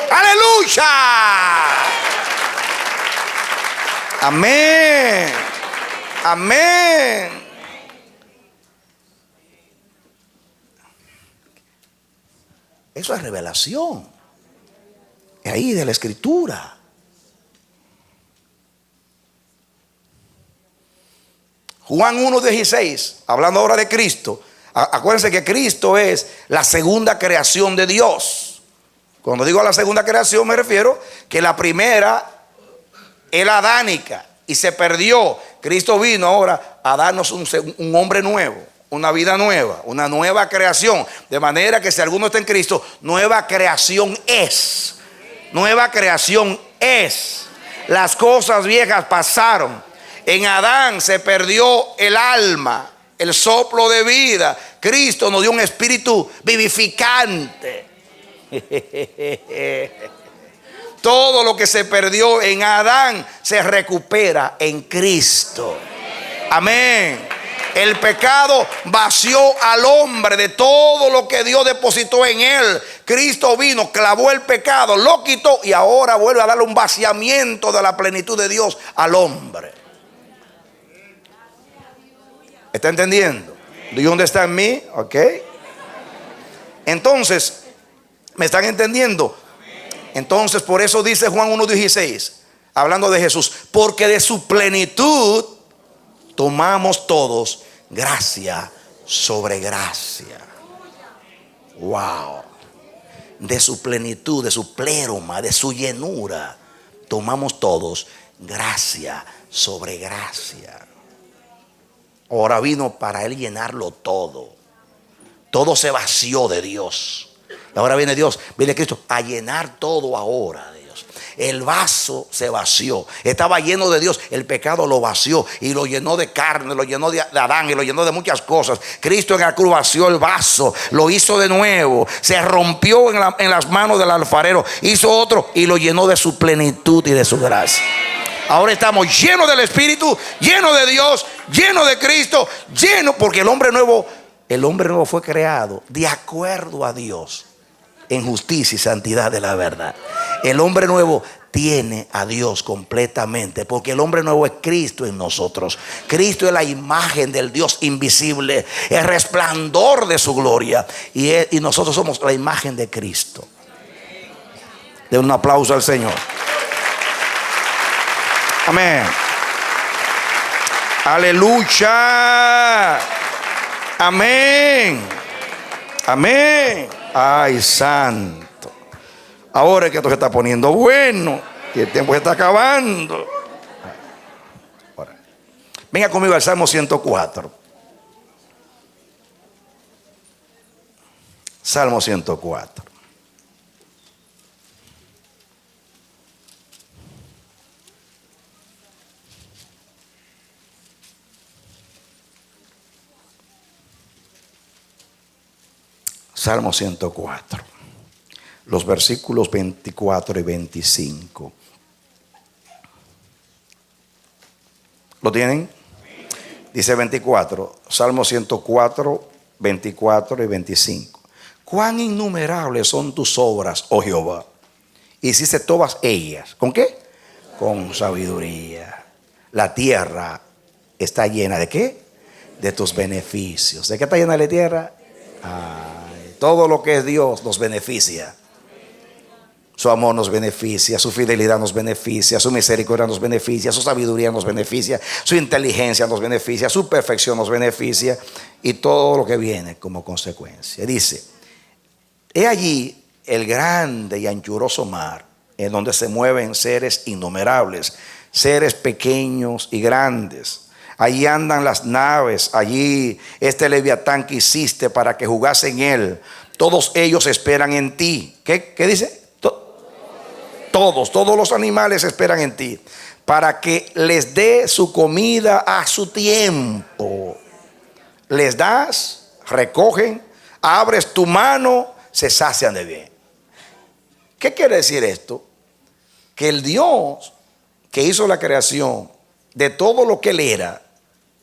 [SPEAKER 1] ¡Aleluya! Amén. Amén. Eso es revelación. Es ahí de la escritura. Juan 1:16, hablando ahora de Cristo. Acuérdense que Cristo es la segunda creación de Dios. Cuando digo la segunda creación me refiero que la primera era adánica y se perdió. Cristo vino ahora a darnos un hombre nuevo, una vida nueva, una nueva creación. De manera que si alguno está en Cristo, nueva creación es. Nueva creación es. Las cosas viejas pasaron. En Adán se perdió el alma, el soplo de vida. Cristo nos dio un espíritu vivificante. Todo lo que se perdió en Adán se recupera en Cristo. Amén. El pecado vació al hombre de todo lo que Dios depositó en él. Cristo vino, clavó el pecado, lo quitó y ahora vuelve a darle un vaciamiento de la plenitud de Dios al hombre. ¿Está entendiendo? ¿Y dónde está en mí? Ok. Entonces, ¿me están entendiendo? Entonces, por eso dice Juan 1:16, hablando de Jesús, porque de su plenitud tomamos todos gracia sobre gracia. Wow. De su plenitud, de su pleroma, de su llenura, tomamos todos gracia sobre gracia. Ahora vino para él llenarlo todo. Todo se vació de Dios. Ahora viene Dios, viene Cristo a llenar todo ahora de Dios. El vaso se vació. Estaba lleno de Dios. El pecado lo vació y lo llenó de carne, lo llenó de Adán y lo llenó de muchas cosas. Cristo en la cruz vació el vaso, lo hizo de nuevo. Se rompió en las manos del alfarero. Hizo otro y lo llenó de su plenitud y de su gracia. Ahora estamos llenos del Espíritu, llenos de Dios, llenos de Cristo, llenos, porque el hombre nuevo fue creado de acuerdo a Dios en justicia y santidad de la verdad. El hombre nuevo tiene a Dios completamente, porque el hombre nuevo es Cristo en nosotros. Cristo es la imagen del Dios invisible, el resplandor de su gloria, y nosotros somos la imagen de Cristo. Den un aplauso al Señor. Amén. Aleluya. Amén. Amén. Ay, santo. Ahora es que esto se está poniendo bueno y el tiempo se está acabando. Ahora, venga conmigo al Salmo 104. Salmo 104. Salmo 104, los versículos 24 y 25. ¿Lo tienen? Dice 24, Salmo 104, 24 y 25. Cuán innumerables son tus obras, oh Jehová. Hiciste todas ellas. ¿Con qué? Con sabiduría. La tierra está llena ¿de qué? De tus beneficios. ¿De qué está llena la tierra? Todo lo que es Dios nos beneficia. Su amor nos beneficia, su fidelidad nos beneficia, su misericordia nos beneficia, su sabiduría nos beneficia, su inteligencia nos beneficia, su perfección nos beneficia y todo lo que viene como consecuencia. Dice, he allí el grande y anchuroso mar, en donde se mueven seres innumerables, seres pequeños y grandes. Allí andan las naves, allí este leviatán que hiciste para que jugase en él. Todos ellos esperan en ti. ¿Qué dice? Todos los animales esperan en ti, para que les dé su comida a su tiempo. Les das, recogen, abres tu mano, se sacian de bien. ¿Qué quiere decir esto? Que el Dios que hizo la creación, de todo lo que él era,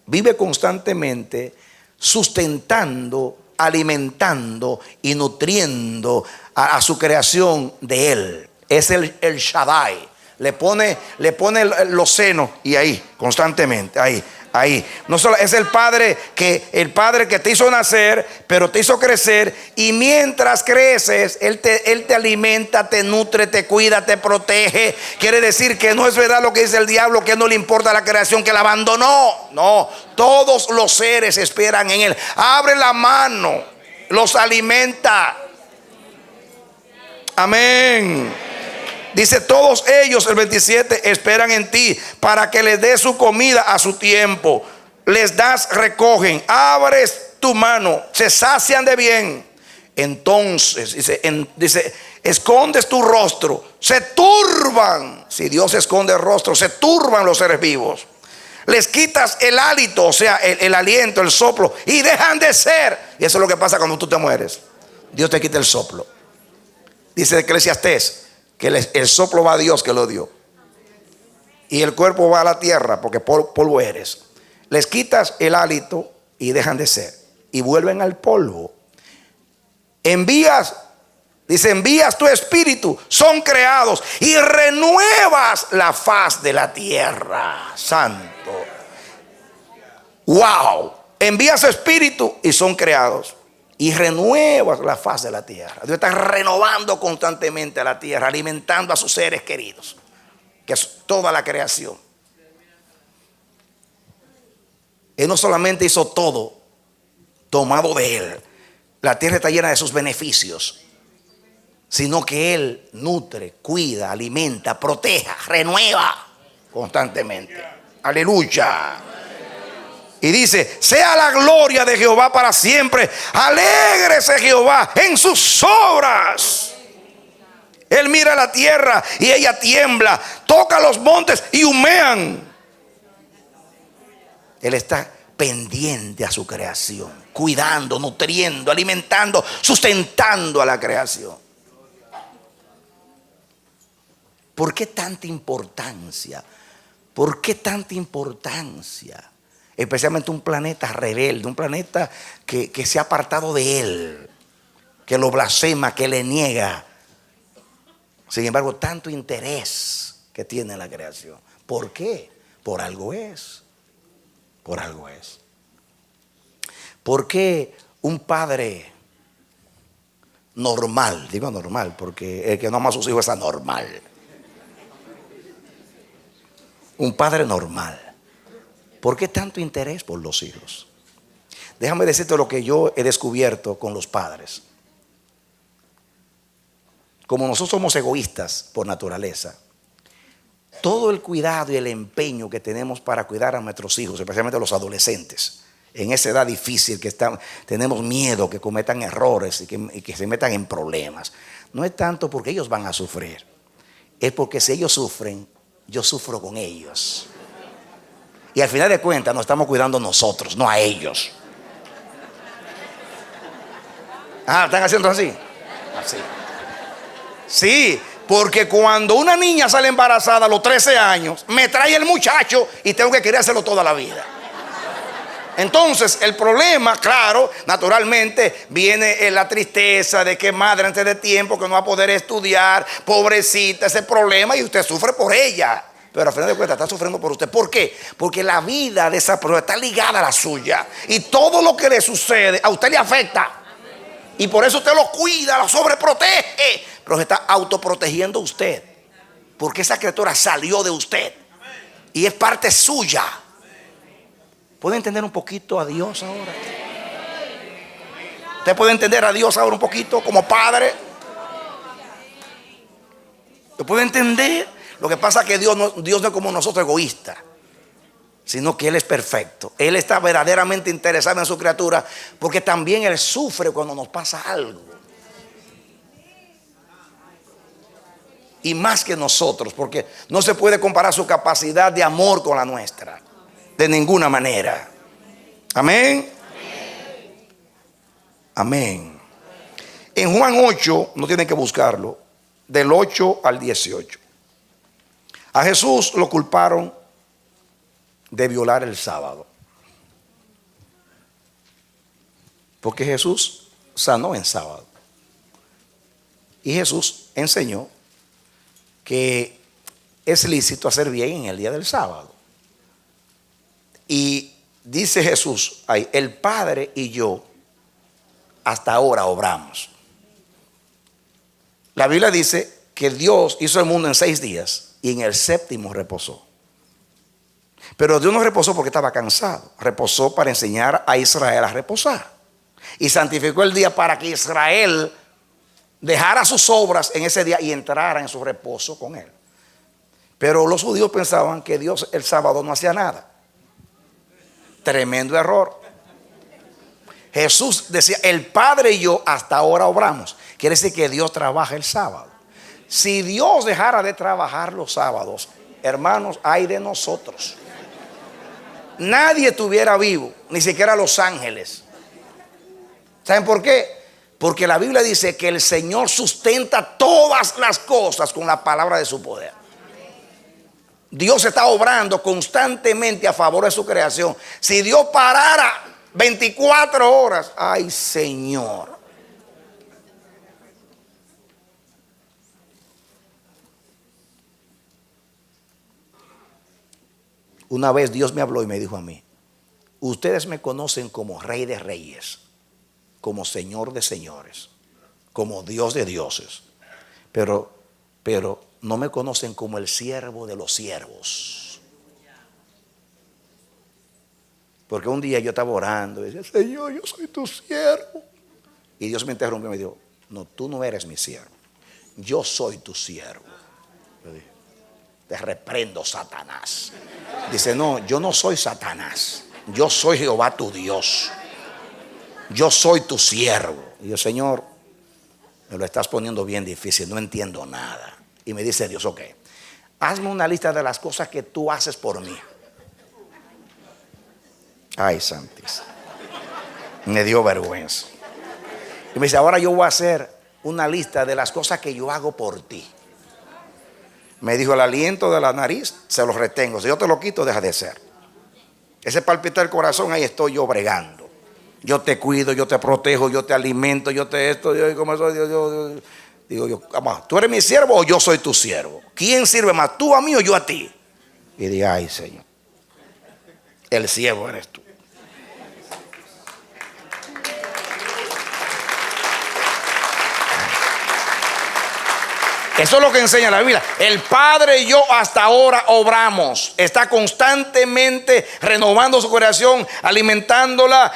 [SPEAKER 1] vive constantemente sustentando, alimentando y nutriendo a su creación de él. Es el Shaddai. Le pone los senos y ahí, constantemente, ahí. No solo es el padre que te hizo nacer, pero te hizo crecer, y mientras creces, él te alimenta, te nutre, te cuida, te protege. Quiere decir que no es verdad lo que dice el diablo, que no le importa la creación, que la abandonó. No, todos los seres esperan en él. Abre la mano, los alimenta. Amén. Dice, todos ellos, el 27, esperan en ti para que les des su comida a su tiempo. Les das, recogen, abres tu mano, se sacian de bien. Entonces, dice, escondes tu rostro, se turban. Si Dios esconde el rostro, se turban los seres vivos. Les quitas el hálito, o sea, el aliento, el soplo, y dejan de ser. Y eso es lo que pasa cuando tú te mueres. Dios te quita el soplo. Dice Eclesiastés que el soplo va a Dios que lo dio, y el cuerpo va a la tierra, porque polvo eres. Les quitas el hálito y dejan de ser, y vuelven al polvo. Envías tu espíritu, son creados, y renuevas la faz de la tierra. Santo. Wow. Envías espíritu y son creados, y renuevas la faz de la tierra. Dios está renovando constantemente a la tierra, alimentando a sus seres queridos, que es toda la creación. Él no solamente hizo todo tomado de él, la tierra está llena de sus beneficios, sino que él nutre, cuida, alimenta, protege, renueva constantemente. Aleluya. Y dice, sea la gloria de Jehová para siempre. Alégrese Jehová en sus obras. Él mira la tierra y ella tiembla. Toca los montes y humean. Él está pendiente a su creación, cuidando, nutriendo, alimentando, sustentando a la creación. ¿Por qué tanta importancia? ¿Por qué tanta importancia? Especialmente un planeta rebelde, un planeta que se ha apartado de él, que lo blasfema, que le niega. Sin embargo, tanto interés que tiene la creación. ¿Por qué? Por algo es. Por algo es. ¿Por qué un padre normal, digo normal porque el que no ama a sus hijos es anormal, un padre normal ¿Por qué tanto interés por los hijos? Déjame decirte lo que yo he descubierto con los padres. Como nosotros somos egoístas por naturaleza, todo el cuidado y el empeño que tenemos para cuidar a nuestros hijos, especialmente a los adolescentes, en esa edad difícil que tenemos miedo que cometan errores y que se metan en problemas, no es tanto porque ellos van a sufrir, es porque si ellos sufren, yo sufro con ellos. Y al final de cuentas nos estamos cuidando nosotros, no a ellos. ¿Están haciendo así? Así. Sí, porque cuando una niña sale embarazada a los 13 años, me trae el muchacho y tengo que querérselo toda la vida. Entonces el problema, claro, naturalmente viene la tristeza de que madre antes de tiempo que no va a poder estudiar, pobrecita, ese problema, y usted sufre por ella. Pero al final de cuentas está sufriendo por usted. ¿Por qué? Porque la vida de esa persona está ligada a la suya, y todo lo que le sucede a usted le afecta. Y por eso usted lo cuida, lo sobreprotege. Pero se está autoprotegiendo usted, porque esa criatura salió de usted y es parte suya. ¿Puede entender un poquito a Dios ahora? ¿Usted puede entender a Dios ahora un poquito como padre? ¿Lo puede entender? Lo que pasa es que Dios no es como nosotros, egoísta, sino que Él es perfecto. Él está verdaderamente interesado en su criatura, porque también Él sufre cuando nos pasa algo. Y más que nosotros, porque no se puede comparar su capacidad de amor con la nuestra, de ninguna manera. Amén. Amén. En Juan 8, no tienen que buscarlo, del 8 al 18. A Jesús lo culparon de violar el sábado, porque Jesús sanó en sábado. Y Jesús enseñó que es lícito hacer bien en el día del sábado. Y dice Jesús ahí, el Padre y yo hasta ahora obramos. La Biblia dice que Dios hizo el mundo en 6 días y en el séptimo reposó. Pero Dios no reposó porque estaba cansado, reposó para enseñar a Israel a reposar. Y santificó el día para que Israel dejara sus obras en ese día y entrara en su reposo con él. Pero los judíos pensaban que Dios el sábado no hacía nada. Tremendo error. Jesús decía, el Padre y yo hasta ahora obramos. Quiere decir que Dios trabaja el sábado. Si Dios dejara de trabajar los sábados, hermanos, ay de nosotros. Nadie estuviera vivo, ni siquiera los ángeles. ¿Saben por qué? Porque la Biblia dice que el Señor sustenta todas las cosas con la palabra de su poder. Dios está obrando constantemente a favor de su creación. Si Dios parara 24 horas, ay Señor. Una vez Dios me habló y me dijo a mí, ustedes me conocen como Rey de Reyes, como Señor de Señores, como Dios de dioses, pero no me conocen como el siervo de los siervos. Porque un día yo estaba orando y decía, Señor, yo soy tu siervo. Y Dios me interrumpió y me dijo, no, tú no eres mi siervo, yo soy tu siervo. Yo dije, te reprendo, Satanás. Dice, no, yo no soy Satanás, yo soy Jehová tu Dios. Yo soy tu siervo. Y yo, Señor, me lo estás poniendo bien difícil, no entiendo nada. Y me dice Dios, ok, hazme una lista de las cosas que tú haces por mí. Ay, santísimo. Me dio vergüenza. Y me dice, ahora yo voy a hacer una lista de las cosas que yo hago por ti. Me dijo, el aliento de la nariz se lo retengo. Si yo te lo quito, deja de ser. Ese palpitar del corazón, ahí estoy yo bregando. Yo te cuido, yo te protejo, yo te alimento, yo te esto, digo yo, vamos, ¿tú eres mi siervo o yo soy tu siervo? ¿Quién sirve más, tú a mí o yo a ti? Y dije, ay Señor, el siervo eres tú. Eso es lo que enseña la Biblia. El Padre y yo hasta ahora obramos. Está constantemente renovando su creación, alimentándola,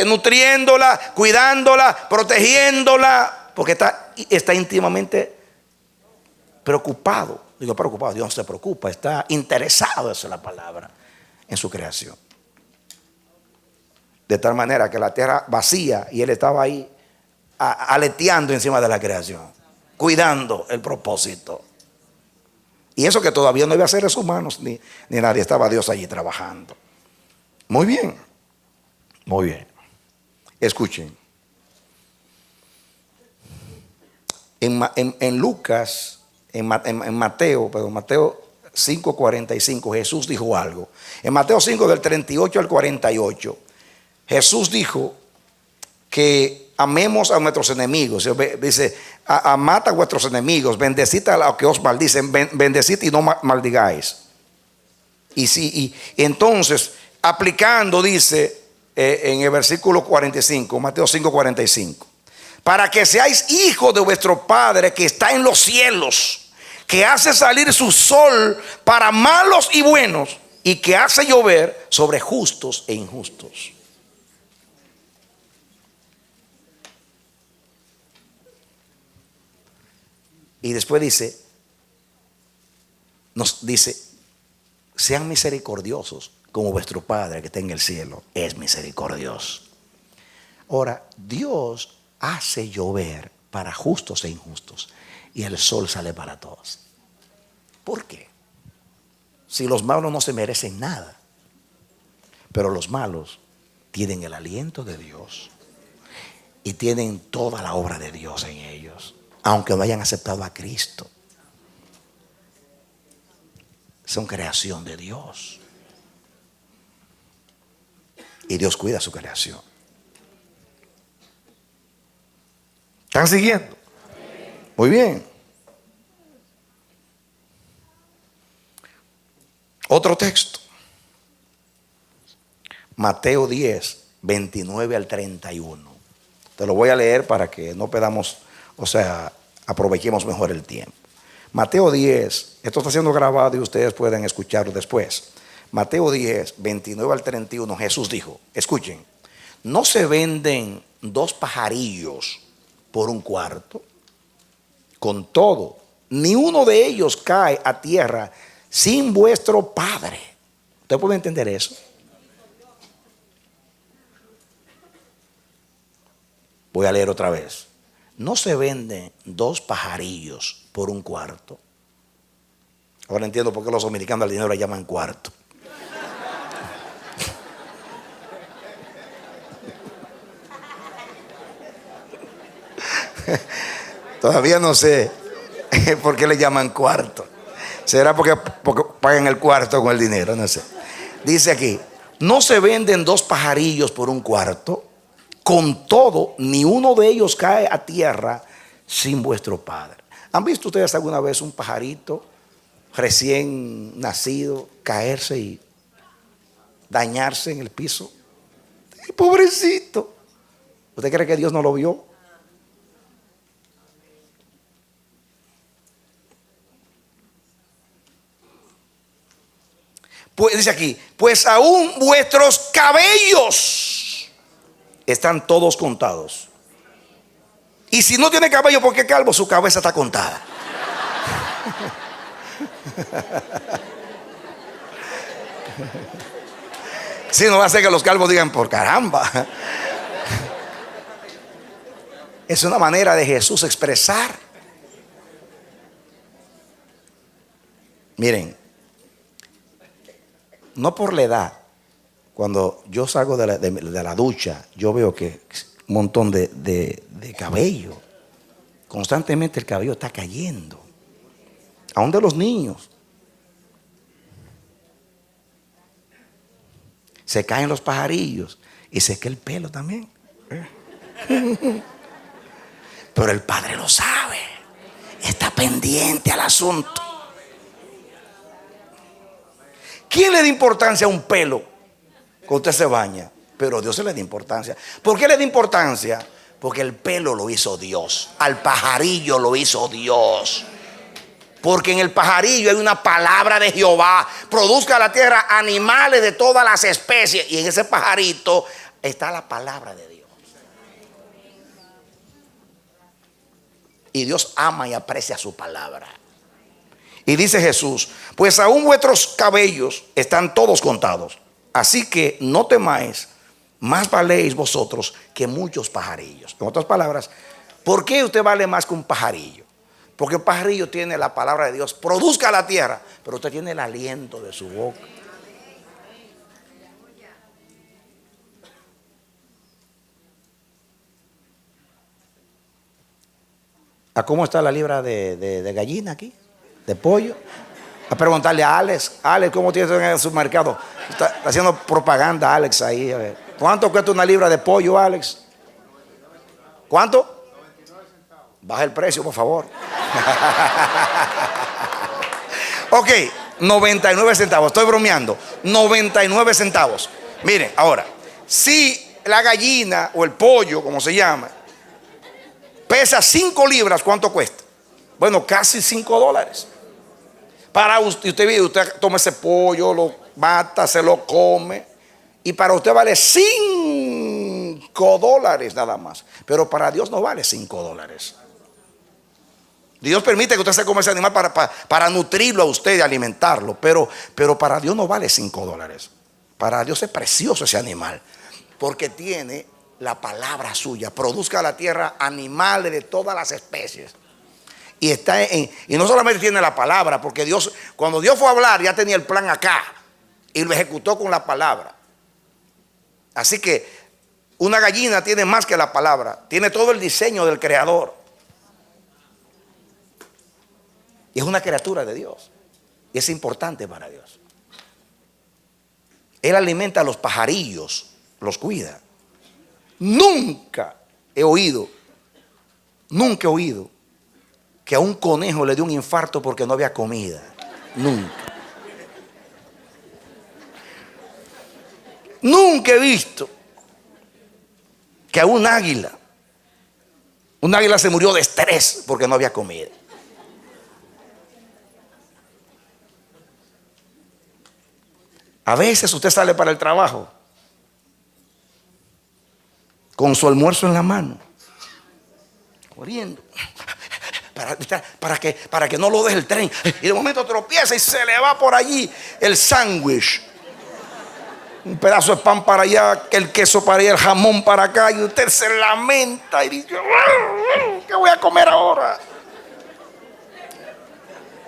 [SPEAKER 1] nutriéndola, cuidándola, protegiéndola, porque está íntimamente preocupado. Digo preocupado, Dios no se preocupa, está interesado, esa es la palabra, en su creación. De tal manera que la tierra vacía y Él estaba ahí aleteando encima de la creación, cuidando el propósito. Y eso que todavía no había seres humanos ni nadie, estaba Dios allí trabajando. Muy bien, muy bien. Escuchen. En Lucas, en Mateo 5:45, Jesús dijo algo. En Mateo 5 del 38 al 48, Jesús dijo que amemos a nuestros enemigos. Dice, amad a vuestros enemigos, bendecid a los que os maldicen, bendecid y no maldigáis. Y entonces, aplicando, dice en el versículo 45, Mateo 5:45, para que seáis hijos de vuestro Padre que está en los cielos, que hace salir su sol para malos y buenos, y que hace llover sobre justos e injustos. Y después nos dice, sean misericordiosos como vuestro Padre que está en el cielo es misericordioso. Ahora, Dios hace llover para justos e injustos y el sol sale para todos. ¿Por qué? Si los malos no se merecen nada, pero los malos tienen el aliento de Dios y tienen toda la obra de Dios en ellos, aunque no hayan aceptado a Cristo. Son creación de Dios y Dios cuida su creación. ¿Están siguiendo? Muy bien. Otro texto. Mateo 10, 29 al 31. Te lo voy a leer para que no perdamos, aprovechemos mejor el tiempo. Mateo 10, esto está siendo grabado y ustedes pueden escucharlo después. Mateo 10, 29 al 31, Jesús dijo, escuchen, ¿no se venden 2 pajarillos por un cuarto? Con todo, ni uno de ellos cae a tierra sin vuestro Padre. ¿Usted puede entender eso? Voy a leer otra vez. No se venden 2 pajarillos por un cuarto. Ahora entiendo por qué los dominicanos al dinero le llaman cuarto. Todavía no sé por qué le llaman cuarto. ¿Será porque pagan el cuarto con el dinero? No sé. Dice aquí, no se venden 2 pajarillos por un cuarto. Con todo, ni uno de ellos cae a tierra sin vuestro Padre. ¿Han visto ustedes alguna vez un pajarito recién nacido caerse y dañarse en el piso? Pobrecito. ¿Usted cree que Dios no lo vio? Pues dice aquí, pues aún vuestros cabellos están todos contados. Y si no tiene cabello, ¿por qué calvo? Su cabeza está contada. Si no va a ser que los calvos digan, por caramba. Es una manera de Jesús expresar. Miren, no por la edad. Cuando yo salgo de la ducha, yo veo que un montón de cabello. Constantemente el cabello está cayendo. Aún de los niños. Se caen los pajarillos y se cae el pelo también. Pero el Padre lo sabe. Está pendiente al asunto. ¿Quién le da importancia a un pelo cuando usted se baña? Pero Dios se le da importancia. ¿Por qué le da importancia? Porque el pelo lo hizo Dios. Al pajarillo lo hizo Dios. Porque en el pajarillo hay una palabra de Jehová. Produzca la tierra animales de todas las especies. Y en ese pajarito está la palabra de Dios. Y Dios ama y aprecia su palabra. Y dice Jesús: pues aún vuestros cabellos están todos contados. Así que no temáis, más valéis vosotros que muchos pajarillos. En otras palabras, ¿por qué usted vale más que un pajarillo? Porque el pajarillo tiene la palabra de Dios, produzca la tierra, pero usted tiene el aliento de su boca. ¿A cómo está la libra de gallina aquí? ¿De pollo? A preguntarle a Alex. Alex, ¿cómo tiene en el supermercado? Está haciendo propaganda Alex ahí. A ver. ¿Cuánto cuesta una libra de pollo, Alex? ¿Cuánto? Baja el precio, por favor. Ok, 99 centavos. Estoy bromeando. 99 centavos. Miren, ahora, si la gallina o el pollo, como se llama, pesa 5 libras, ¿cuánto cuesta? Bueno, casi $5. Para usted toma ese pollo, lo mata, se lo come, y para usted vale $5 nada más. Pero para Dios no vale $5. Dios permite que usted se coma ese animal para nutrirlo a usted y alimentarlo, pero para Dios no vale $5. Para Dios es precioso ese animal, porque tiene la palabra suya. Produzca la tierra animales de todas las especies. Y no solamente tiene la palabra, porque Dios, cuando Dios fue a hablar, ya tenía el plan acá y lo ejecutó con la palabra. Así que una gallina tiene más que la palabra, tiene todo el diseño del Creador. Y es una criatura de Dios. Y es importante para Dios. Él alimenta a los pajarillos, los cuida. Nunca he oído que a un conejo le dio un infarto porque no había comida. Nunca. Nunca he visto que a un águila se murió de estrés porque no había comida. A veces usted sale para el trabajo con su almuerzo en la mano, corriendo, para que no lo deje el tren, y de momento tropieza y se le va por allí el sándwich, un pedazo de pan para allá, el queso para allá, el jamón para acá, y usted se lamenta y dice: ¿qué voy a comer ahora?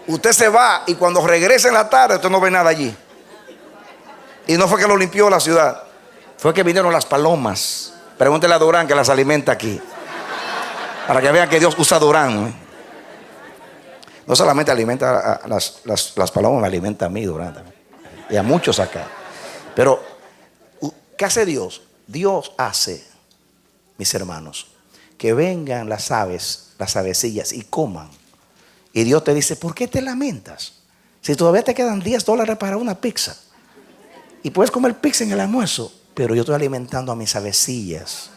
[SPEAKER 1] Usted se va y cuando regresa en la tarde usted no ve nada allí. Y no fue que lo limpió la ciudad, fue que vinieron las palomas. Pregúntele a Durán que las alimenta aquí, para que vean que Dios usa Durán. No solamente alimenta a las palomas, me alimenta a mí, Durán también, y a muchos acá. Pero ¿qué hace Dios? Dios hace, mis hermanos, que vengan las aves, las avecillas, y coman. Y Dios te dice: ¿por qué te lamentas? Si todavía te quedan $10 para una pizza y puedes comer pizza en el almuerzo, pero yo estoy alimentando a mis avecillas.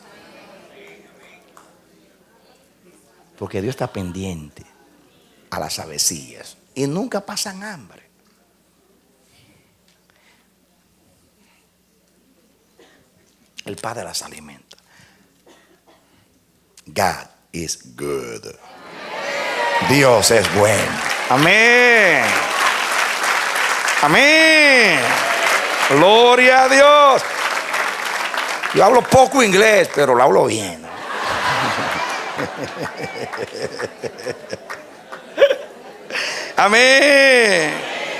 [SPEAKER 1] Porque Dios está pendiente a las avecillas y nunca pasan hambre. El Padre las alimenta. God is good. Dios es bueno. Amén. Amén. Gloria a Dios. Yo hablo poco inglés, pero lo hablo bien. Amén.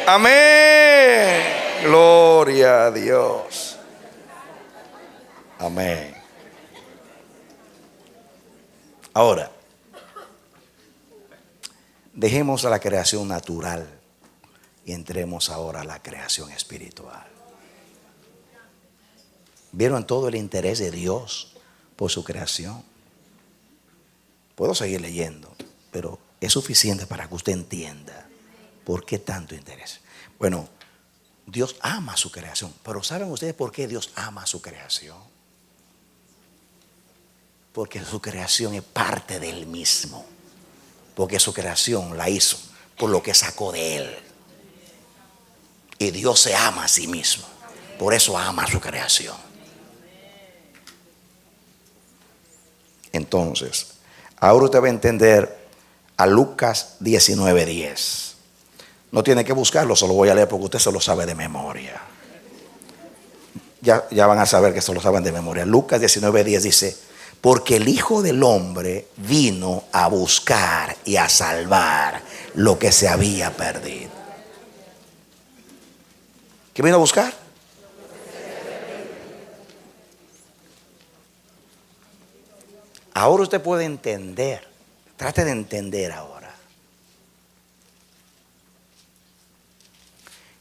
[SPEAKER 1] Amén. Gloria a Dios. Amén. Ahora, dejemos a la creación natural y entremos ahora a la creación espiritual. ¿Vieron todo el interés de Dios por su creación? Puedo seguir leyendo, pero es suficiente para que usted entienda por qué tanto interés. Bueno, Dios ama su creación, pero ¿saben ustedes por qué Dios ama su creación? Porque su creación es parte de Él mismo. Porque su creación la hizo por lo que sacó de él. Y Dios se ama a sí mismo. Por eso ama a su creación. Entonces, ahora usted va a entender a Lucas 19:10. No tiene que buscarlo, solo voy a leer porque usted se lo sabe de memoria. Ya van a saber que se lo saben de memoria. Lucas 19:10 dice: porque el Hijo del Hombre vino a buscar y a salvar lo que se había perdido. ¿Qué vino a buscar? Ahora usted puede entender. Trate de entender ahora.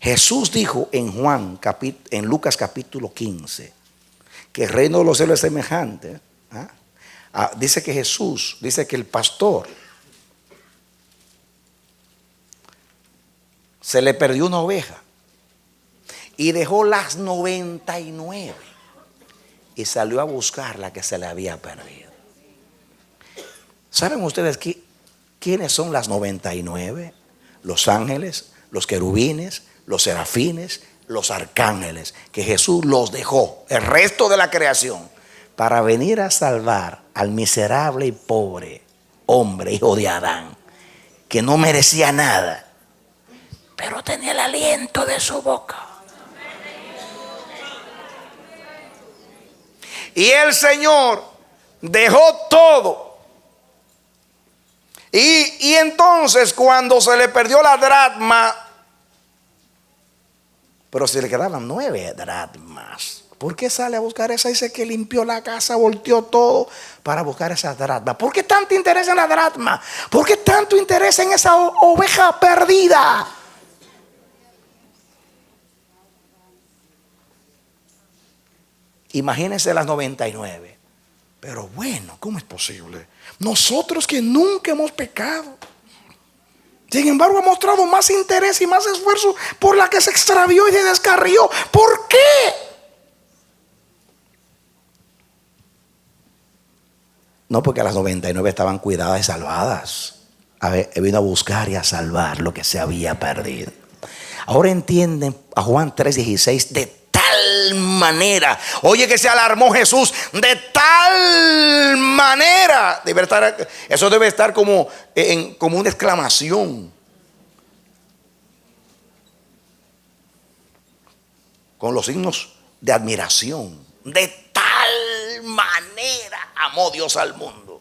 [SPEAKER 1] Jesús dijo en Lucas capítulo 15 que el reino de los cielos es semejante. Dice que Jesús, dice que el pastor se le perdió una oveja y dejó las 99 y salió a buscar la que se le había perdido. ¿Saben ustedes quiénes son las 99? Los ángeles, los querubines, los serafines, los arcángeles, que Jesús los dejó, el resto de la creación, para venir a salvar al miserable y pobre hombre, hijo de Adán, que no merecía nada, pero tenía el aliento de su boca. Y el Señor dejó todo. Y entonces cuando se le perdió la dracma, pero se le quedaban 9 dracmas, ¿por qué sale a buscar esa? Dice que limpió la casa, volteó todo para buscar esa dracma. ¿Por qué tanto interés en la dracma? ¿Por qué tanto interés en esa oveja perdida? Imagínense las 99. Pero bueno, ¿cómo es posible? Nosotros que nunca hemos pecado, sin embargo ha mostrado más interés y más esfuerzo por la que se extravió y se descarrió. ¿Por qué? No, porque las 99 estaban cuidadas y salvadas. Vino a buscar y a salvar lo que se había perdido. Ahora entienden a Juan 3:16 de tal manera. Oye, que se alarmó Jesús de tal manera. Eso debe estar como una exclamación. Con los signos de admiración. De tal manera amó Dios al mundo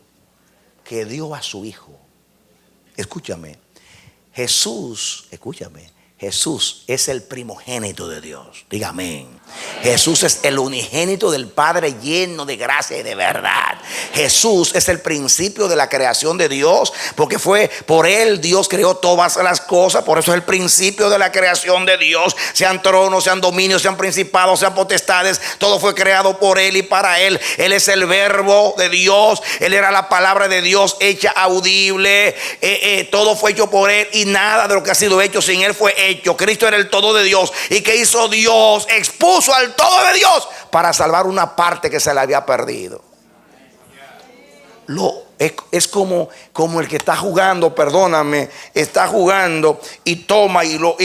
[SPEAKER 1] que dio a su Hijo. Escúchame. Jesús es el primogénito de Dios. Diga amén. Jesús es el unigénito del Padre, lleno de gracia y de verdad. Jesús es el principio de la creación de Dios, porque fue por él Dios creó todas las cosas. Por eso es el principio de la creación de Dios. Sean tronos, sean dominios, sean principados, sean potestades, todo fue creado por él y para él. Él es el verbo de Dios. Él era la palabra de Dios hecha audible. Todo fue hecho por él y nada de lo que ha sido hecho sin él fue hecho. Cristo era el todo de Dios. ¿Y qué hizo Dios? Expuso al todo de Dios para salvar una parte que se le había perdido. Es como el que está jugando, perdóname, está jugando y toma y lo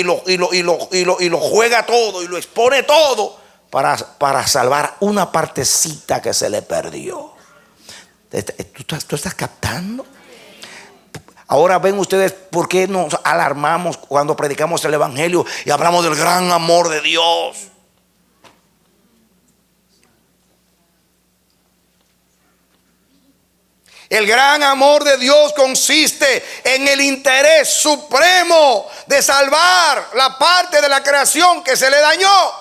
[SPEAKER 1] juega todo y lo expone todo para salvar una partecita que se le perdió. ¿Tú estás captando? Ahora ven ustedes por qué nos alarmamos cuando predicamos el evangelio y hablamos del gran amor de Dios. El gran amor de Dios consiste en el interés supremo de salvar la parte de la creación que se le dañó.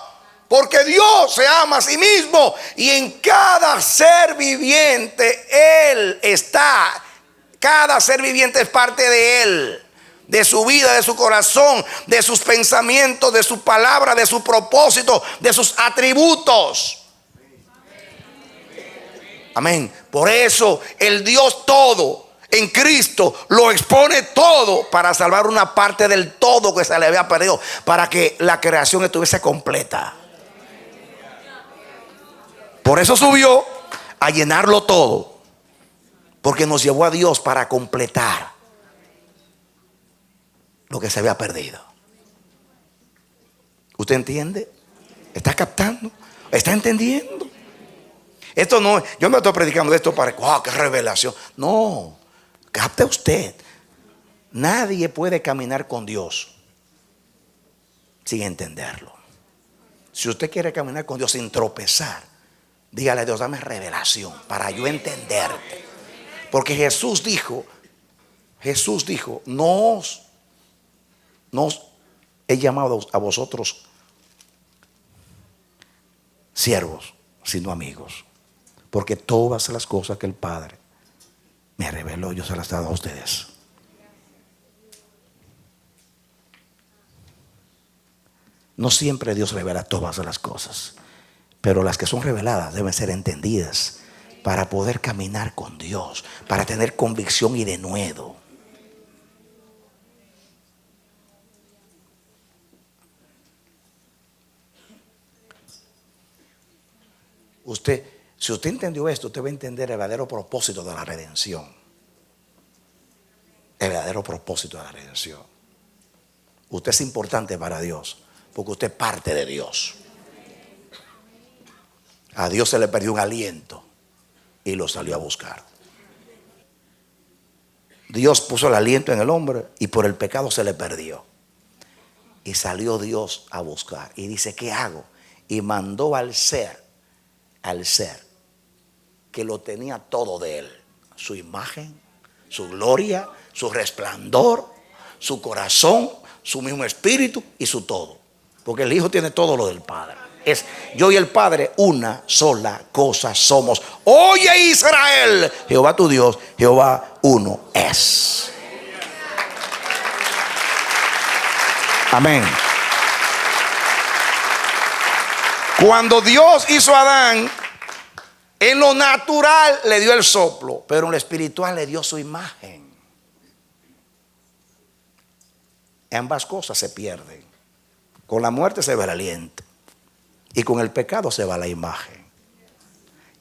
[SPEAKER 1] Porque Dios se ama a sí mismo y en cada ser viviente Él está. Cada ser viviente es parte de Él, de su vida, de su corazón, de sus pensamientos, de su palabra, de su propósito, de sus atributos. Amén. Por eso el Dios todo en Cristo lo expone todo para salvar una parte del todo que se le había perdido, para que la creación estuviese completa. Por eso subió a llenarlo todo. Porque nos llevó a Dios para completar lo que se había perdido. ¿Usted entiende? ¿Está captando? ¿Está entendiendo? Esto no, yo me estoy predicando esto para, wow, qué revelación. No, capte usted. Nadie puede caminar con Dios sin entenderlo. Si usted quiere caminar con Dios sin tropezar, dígale a Dios, dame revelación para yo entenderte. Porque Jesús dijo, no os he llamado a vosotros siervos, sino amigos. Porque todas las cosas que el Padre me reveló, yo se las he dado a ustedes. No siempre Dios revela todas las cosas, pero las que son reveladas deben ser entendidas para poder caminar con Dios, para tener convicción y denuedo. Si usted entendió esto, usted va a entender el verdadero propósito de la redención. El verdadero propósito de la redención. Usted es importante para Dios, porque usted es parte de Dios. A Dios se le perdió un aliento y lo salió a buscar. Dios puso el aliento en el hombre y por el pecado se le perdió. Y salió Dios a buscar. Y dice, ¿qué hago? Y mandó al ser, que lo tenía todo de él. Su imagen, su gloria, su resplandor, su corazón, su mismo espíritu y su todo. Porque el Hijo tiene todo lo del Padre. Es yo y el Padre una sola cosa somos. Oye Israel, Jehová tu Dios, Jehová uno es. Amén. Cuando Dios hizo a Adán, en lo natural le dio el soplo, pero en lo espiritual le dio su imagen. Ambas cosas se pierden. Con la muerte se va el aliento y con el pecado se va la imagen.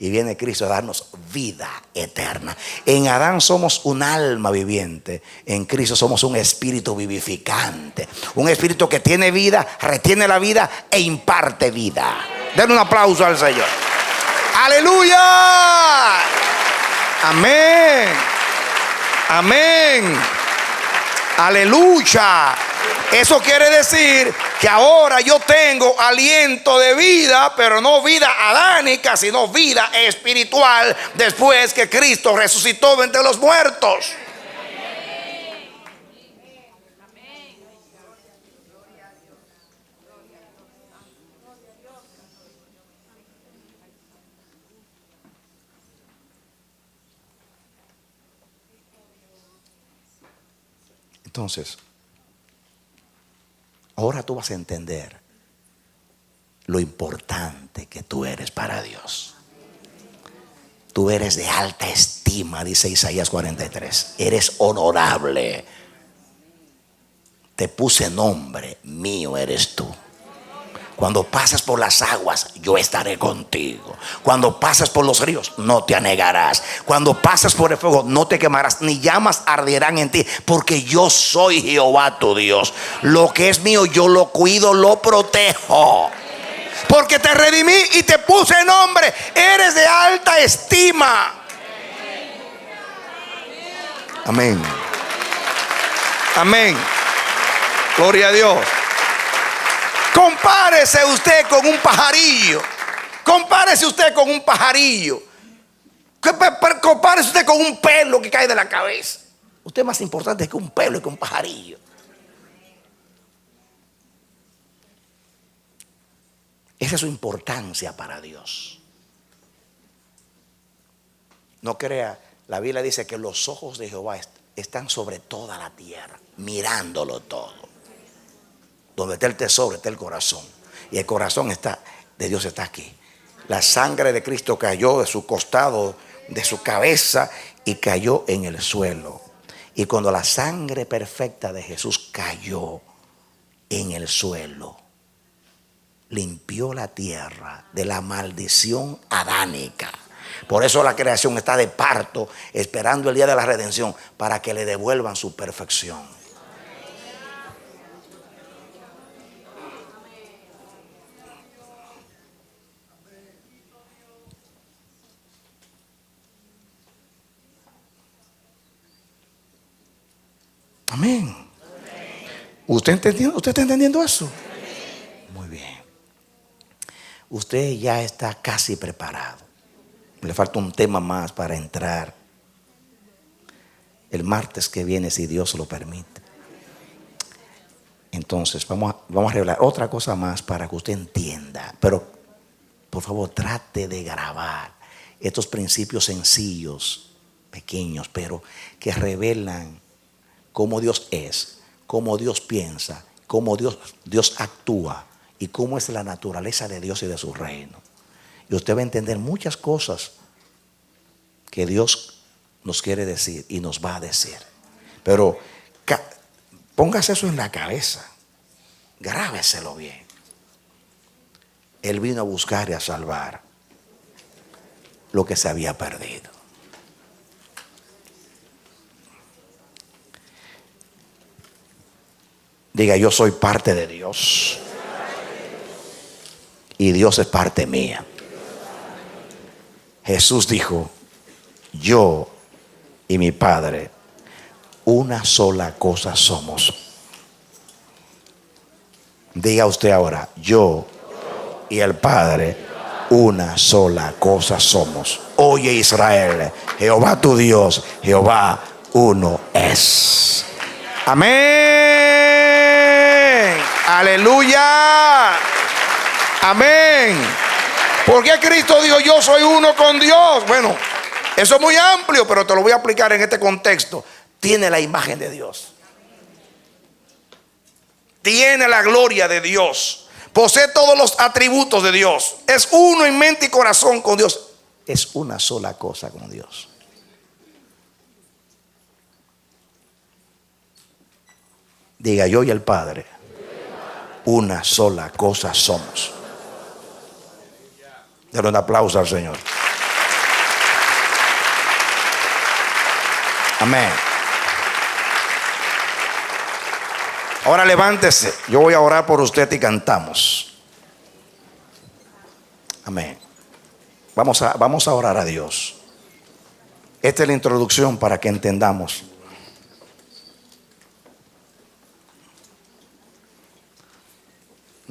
[SPEAKER 1] Y viene Cristo a darnos vida eterna. En Adán somos un alma viviente. En Cristo somos un espíritu vivificante. Un espíritu que tiene vida, retiene la vida e imparte vida. Den un aplauso al Señor. ¡Aleluya! Amén. Amén. Aleluya. Eso quiere decir que ahora yo tengo aliento de vida, pero no vida adánica, sino vida espiritual después que Cristo resucitó de entre los muertos. Entonces, ahora tú vas a entender lo importante que tú eres para Dios. Tú eres de alta estima, dice Isaías 43. Eres honorable. Te puse nombre, mío eres tú. Cuando pasas por las aguas, yo estaré contigo. Cuando pasas por los ríos, no te anegarás. Cuando pasas por el fuego, no te quemarás, ni llamas arderán en ti, porque yo soy Jehová tu Dios. Lo que es mío, yo lo cuido, lo protejo. Porque te redimí y te puse nombre. Eres de alta estima. Amén. Amén. Gloria a Dios. Compárese usted con un pajarillo. Compárese usted con un pajarillo. Compárese usted con un pelo que cae de la cabeza. Usted es más importante que un pelo y que un pajarillo. Esa es su importancia para Dios. No crea, la Biblia dice que los ojos de Jehová están sobre toda la tierra, mirándolo todo. Donde está el tesoro, está el corazón. Y el corazón de Dios está aquí. La sangre de Cristo cayó de su costado, de su cabeza, y cayó en el suelo. Y cuando la sangre perfecta de Jesús cayó en el suelo, limpió la tierra de la maldición adánica. Por eso la creación está de parto, esperando el día de la redención, para que le devuelvan su perfección. Amén. ¿Usted está entendiendo eso? Muy bien. Usted ya está casi preparado. Le falta un tema más para entrar el martes que viene, si Dios lo permite. Entonces vamos a revelar otra cosa más para que usted entienda. Pero por favor, trate de grabar estos principios sencillos, pequeños, pero que revelan cómo Dios es, cómo Dios piensa, cómo Dios actúa y cómo es la naturaleza de Dios y de su reino. Y usted va a entender muchas cosas que Dios nos quiere decir y nos va a decir. Pero póngase eso en la cabeza, grábeselo bien. Él vino a buscar y a salvar lo que se había perdido. Diga, yo soy parte de Dios y Dios es parte mía. Jesús dijo, yo y mi Padre una sola cosa somos. Diga usted ahora, yo y el Padre una sola cosa somos. Oye Israel, Jehová tu Dios, Jehová uno es. Amén. Aleluya. Amén. ¿Por qué Cristo dijo yo soy uno con Dios? Bueno, eso es muy amplio, pero te lo voy a aplicar en este contexto. Tiene la imagen de Dios. Tiene la gloria de Dios. Posee todos los atributos de Dios. Es uno en mente y corazón con Dios. Es una sola cosa con Dios. Diga, yo y el Padre una sola cosa somos. Dale un aplauso al Señor. Amén. Ahora levántese. Yo voy a orar por usted y cantamos. Amén. Vamos a orar a Dios. Esta es la introducción para que entendamos.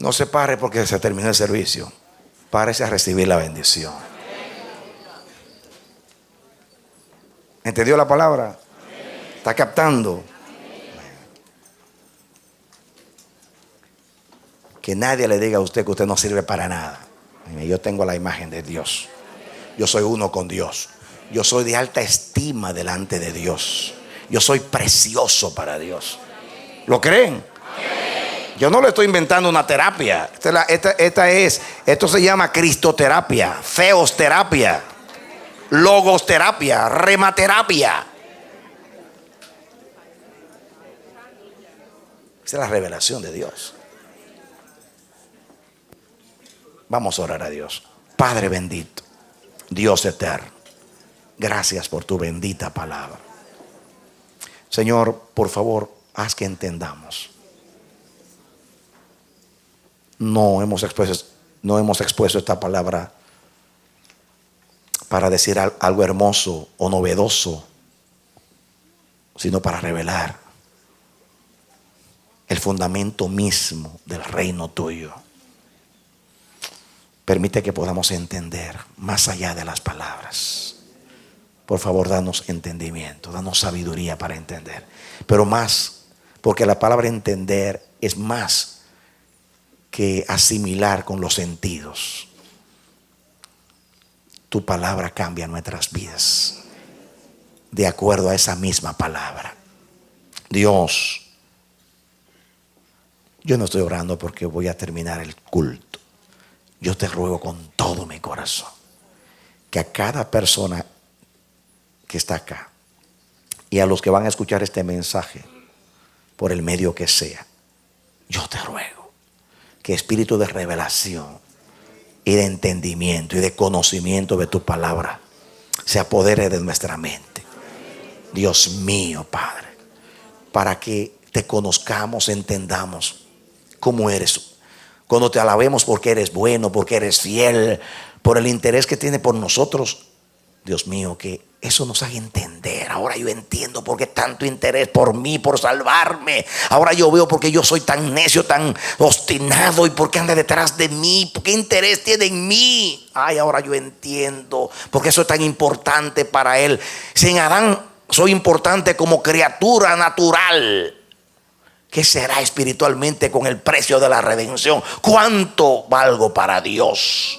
[SPEAKER 1] No se pare porque se terminó el servicio. Párese a recibir la bendición. ¿Entendió la palabra? ¿Está captando? Que nadie le diga a usted que usted no sirve para nada. Yo tengo la imagen de Dios. Yo soy uno con Dios. Yo soy de alta estima delante de Dios. Yo soy precioso para Dios. ¿Lo creen? Yo no le estoy inventando una terapia. Esto se llama cristoterapia, feosterapia, logosterapia, rematerapia. Esa es la revelación de Dios. Vamos a orar a Dios. Padre bendito, Dios eterno, gracias por tu bendita palabra. Señor, por favor, haz que entendamos. No hemos expuesto esta palabra para decir algo hermoso o novedoso, sino para revelar el fundamento mismo del reino tuyo. Permite que podamos entender más allá de las palabras. Por favor, danos entendimiento, danos sabiduría para entender. Pero más, porque la palabra entender es más que asimilar con los sentidos. Tu palabra cambia nuestras vidas de acuerdo a esa misma palabra. Dios, yo no estoy orando porque voy a terminar el culto. Yo te ruego con todo mi corazón que a cada persona que está acá y a los que van a escuchar este mensaje por el medio que sea, yo te ruego que espíritu de revelación y de entendimiento y de conocimiento de tu palabra se apodere de nuestra mente. Dios mío, Padre, para que te conozcamos, entendamos cómo eres. Cuando te alabemos porque eres bueno, porque eres fiel, por el interés que tiene por nosotros Dios mío, que eso nos haga entender. Ahora yo entiendo por qué tanto interés por mí, por salvarme. Ahora yo veo por qué yo soy tan necio, tan obstinado, y por qué anda detrás de mí, por qué interés tiene en mí. Ay, ahora yo entiendo por qué eso es tan importante para él. Si en Adán soy importante como criatura natural, ¿qué será espiritualmente con el precio de la redención? ¿Cuánto valgo para Dios?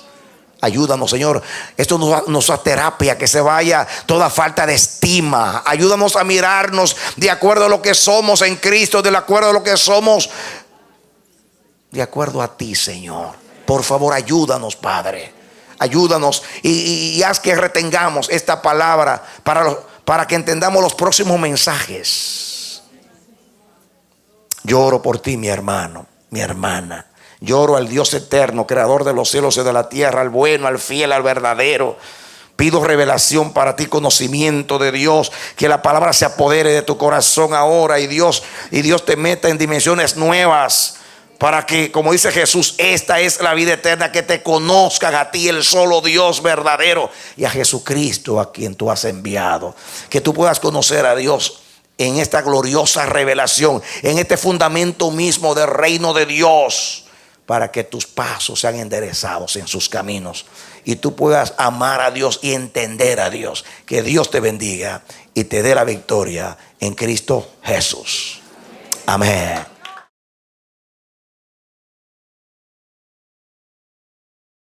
[SPEAKER 1] Ayúdanos, Señor. Esto nos da terapia, que se vaya toda falta de estima. Ayúdanos a mirarnos de acuerdo a lo que somos en Cristo, de acuerdo a lo que somos, de acuerdo a ti, Señor. Por favor, ayúdanos, Padre. Ayúdanos y haz que retengamos esta palabra para que entendamos los próximos mensajes. Lloro por ti, mi hermano, mi hermana. Lloro al Dios eterno, creador de los cielos y de la tierra, al bueno, al fiel, al verdadero. Pido revelación para ti, conocimiento de Dios, que la palabra se apodere de tu corazón ahora, y Dios te meta en dimensiones nuevas, para que, como dice Jesús, esta es la vida eterna, que te conozcan a ti, el solo Dios verdadero, y a Jesucristo, a quien tú has enviado. Que tú puedas conocer a Dios en esta gloriosa revelación, en este fundamento mismo del reino de Dios, para que tus pasos sean enderezados en sus caminos y tú puedas amar a Dios y entender a Dios. Que Dios te bendiga y te dé la victoria en Cristo Jesús. Amén.